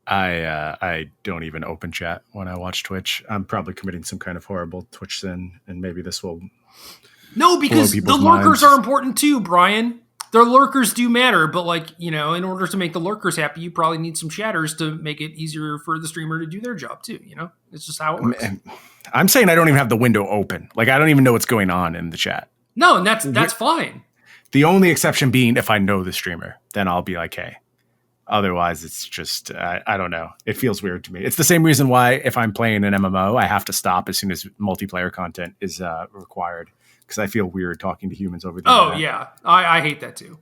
I don't even open chat when I watch Twitch. I'm probably committing some kind of horrible Twitch sin, and maybe this will No, because the lurkers are important too, Brian. The lurkers do matter, but like, you know, in order to make the lurkers happy, you probably need some chatters to make it easier for the streamer to do their job too, you know? It's just how it works. I'm saying I don't even have the window open. Like, I don't even know what's going on in the chat. No, and that's fine. The only exception being if I know the streamer, then I'll be like, hey. Otherwise, it's just, I don't know. It feels weird to me. It's the same reason why if I'm playing an MMO, I have to stop as soon as multiplayer content is required. Because I feel weird talking to humans over the internet. Yeah. I hate that too.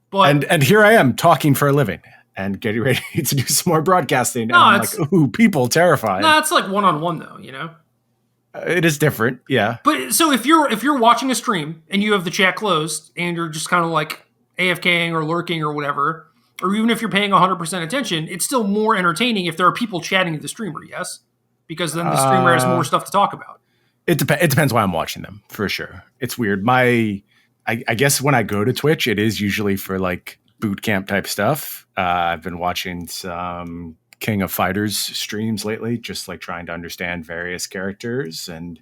But and here I am talking for a living and getting ready to do some more broadcasting. And I'm like, ooh, people, terrifying. No, it's like one-on-one though, you know? It is different, yeah. But so if you're watching a stream and you have the chat closed and you're just kind of like AFKing or lurking or whatever, or even if you're paying 100% attention, it's still more entertaining if there are people chatting to the streamer, yes? Because then the streamer has more stuff to talk about. It depends why I'm watching them, for sure. It's weird. I guess when I go to Twitch, it is usually for like boot camp type stuff. I've been watching some King of Fighters streams lately, just like trying to understand various characters. And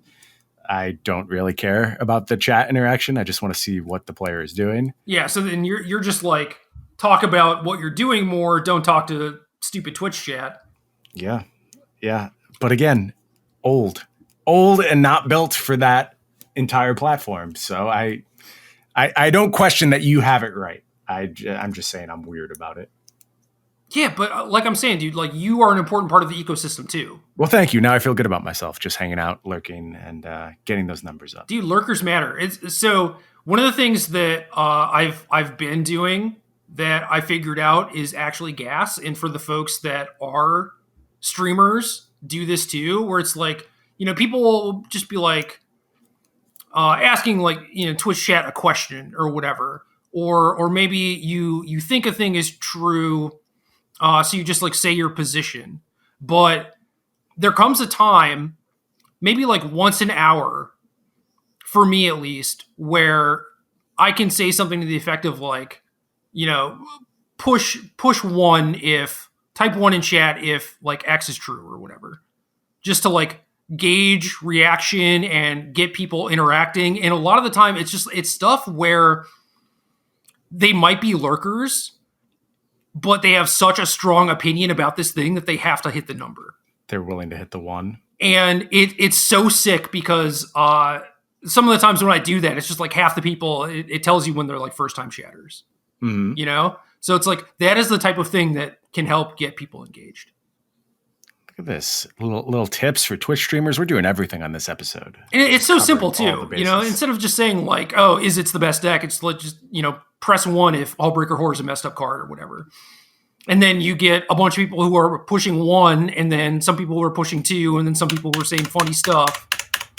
I don't really care about the chat interaction. I just want to see what the player is doing. Yeah, so then you're just like, talk about what you're doing more. Don't talk to the stupid Twitch chat. Yeah. But again, old and not built for that entire platform. So I don't question that you have it right. I'm just saying I'm weird about it. Yeah, but like I'm saying, dude, like you are an important part of the ecosystem too. Well, thank you. Now I feel good about myself, just hanging out, lurking, and getting those numbers up. Dude, lurkers matter. So one of the things that I've been doing that I figured out is actually gas. And for the folks that are streamers, do this too, where it's like, you know, people will just be like asking like, you know, Twitch chat a question or whatever, or maybe you think a thing is true, so you just like say your position. But there comes a time, maybe like once an hour, for me at least, where I can say something to the effect of like, you know, push one if type 1 in chat if like X is true or whatever, just to like gauge reaction and get people interacting. And a lot of the time it's stuff where they might be lurkers, but they have such a strong opinion about this thing that they have to hit the number. They're willing to hit the 1. And it's so sick because some of the times when I do that, it's just like half the people, it tells you when they're like first time chatters. Mm-hmm. You know? So it's like, that is the type of thing that can help get people engaged. Look at this. Little tips for Twitch streamers. We're doing everything on this episode. And it's so simple too. You know, instead of just saying like, oh, it's the best deck, it's like just, you know, press 1 if Hullbreaker Horror is a messed up card or whatever. And then you get a bunch of people who are pushing 1, and then some people who are pushing 2, and then some people who are saying funny stuff.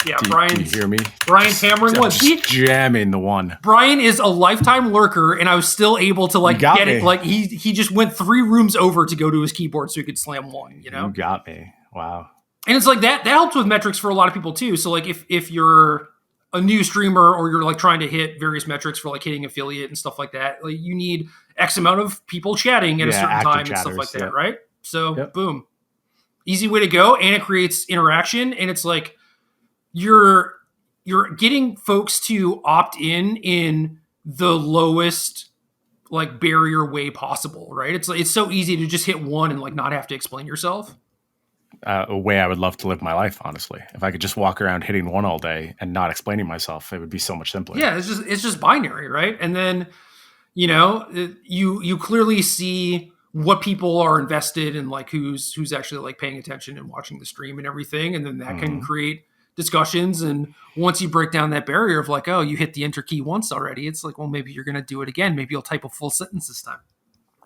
Yeah, do you hear me? Brian's hammering 1. Jamming the 1. Brian is a lifetime lurker, and I was still able to like get it. Like he just went 3 rooms over to go to his keyboard so he could slam 1. You know, you got me. Wow. And it's like that helps with metrics for a lot of people too. So like if you're a new streamer or you're like trying to hit various metrics for like hitting affiliate and stuff like that, like you need X amount of people chatting at a certain time and stuff like that, right? So boom, easy way to go, and it creates interaction, and it's like you're getting folks to opt in the lowest like barrier way possible, right? It's so easy to just hit 1 and like not have to explain yourself. A way I would love to live my life, honestly. If I could just walk around hitting 1 all day and not explaining myself, it would be so much simpler. Yeah, it's just binary, right? And then, you know, you clearly see what people are invested in, like who's actually like paying attention and watching the stream and everything, and then that can create discussions. And once you break down that barrier of like, oh, you hit the enter key once already, it's like, well, maybe you're going to do it again. Maybe you'll type a full sentence this time.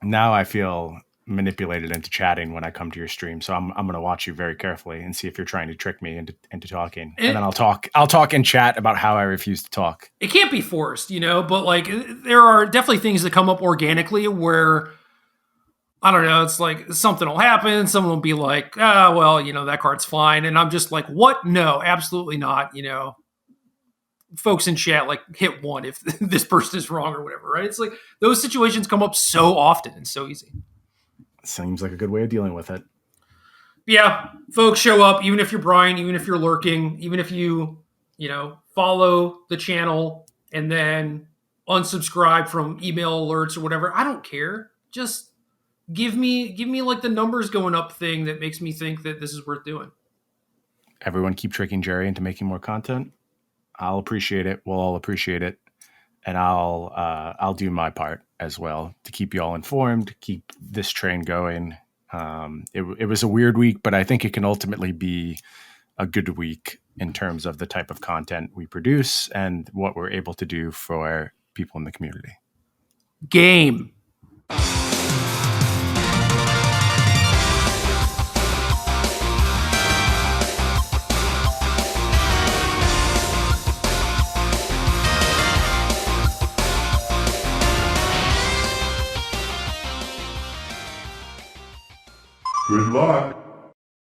Now I feel manipulated into chatting when I come to your stream, so I'm going to watch you very carefully and see if you're trying to trick me into talking, and then I'll talk in chat about how I refuse to talk. It can't be forced, you know, but like there are definitely things that come up organically where, I don't know, it's like something will happen, someone will be like, well, you know, that card's fine, and I'm just like, what? No, absolutely not. You know, folks in chat like hit 1 if this person is wrong or whatever, right? It's like those situations come up so often and so easy. Seems like a good way of dealing with it. Yeah, folks show up, even if you're Brian, even if you're lurking, even if you follow the channel and then unsubscribe from email alerts or whatever. I don't care. Just give me like the numbers going up thing that makes me think that this is worth doing. Everyone keep tricking Jerry into making more content. I'll appreciate it. We'll all appreciate it. And I'll do my part as well to keep you all informed, keep this train going. It was a weird week, but I think it can ultimately be a good week in terms of the type of content we produce and what we're able to do for people in the community. Game. Good luck.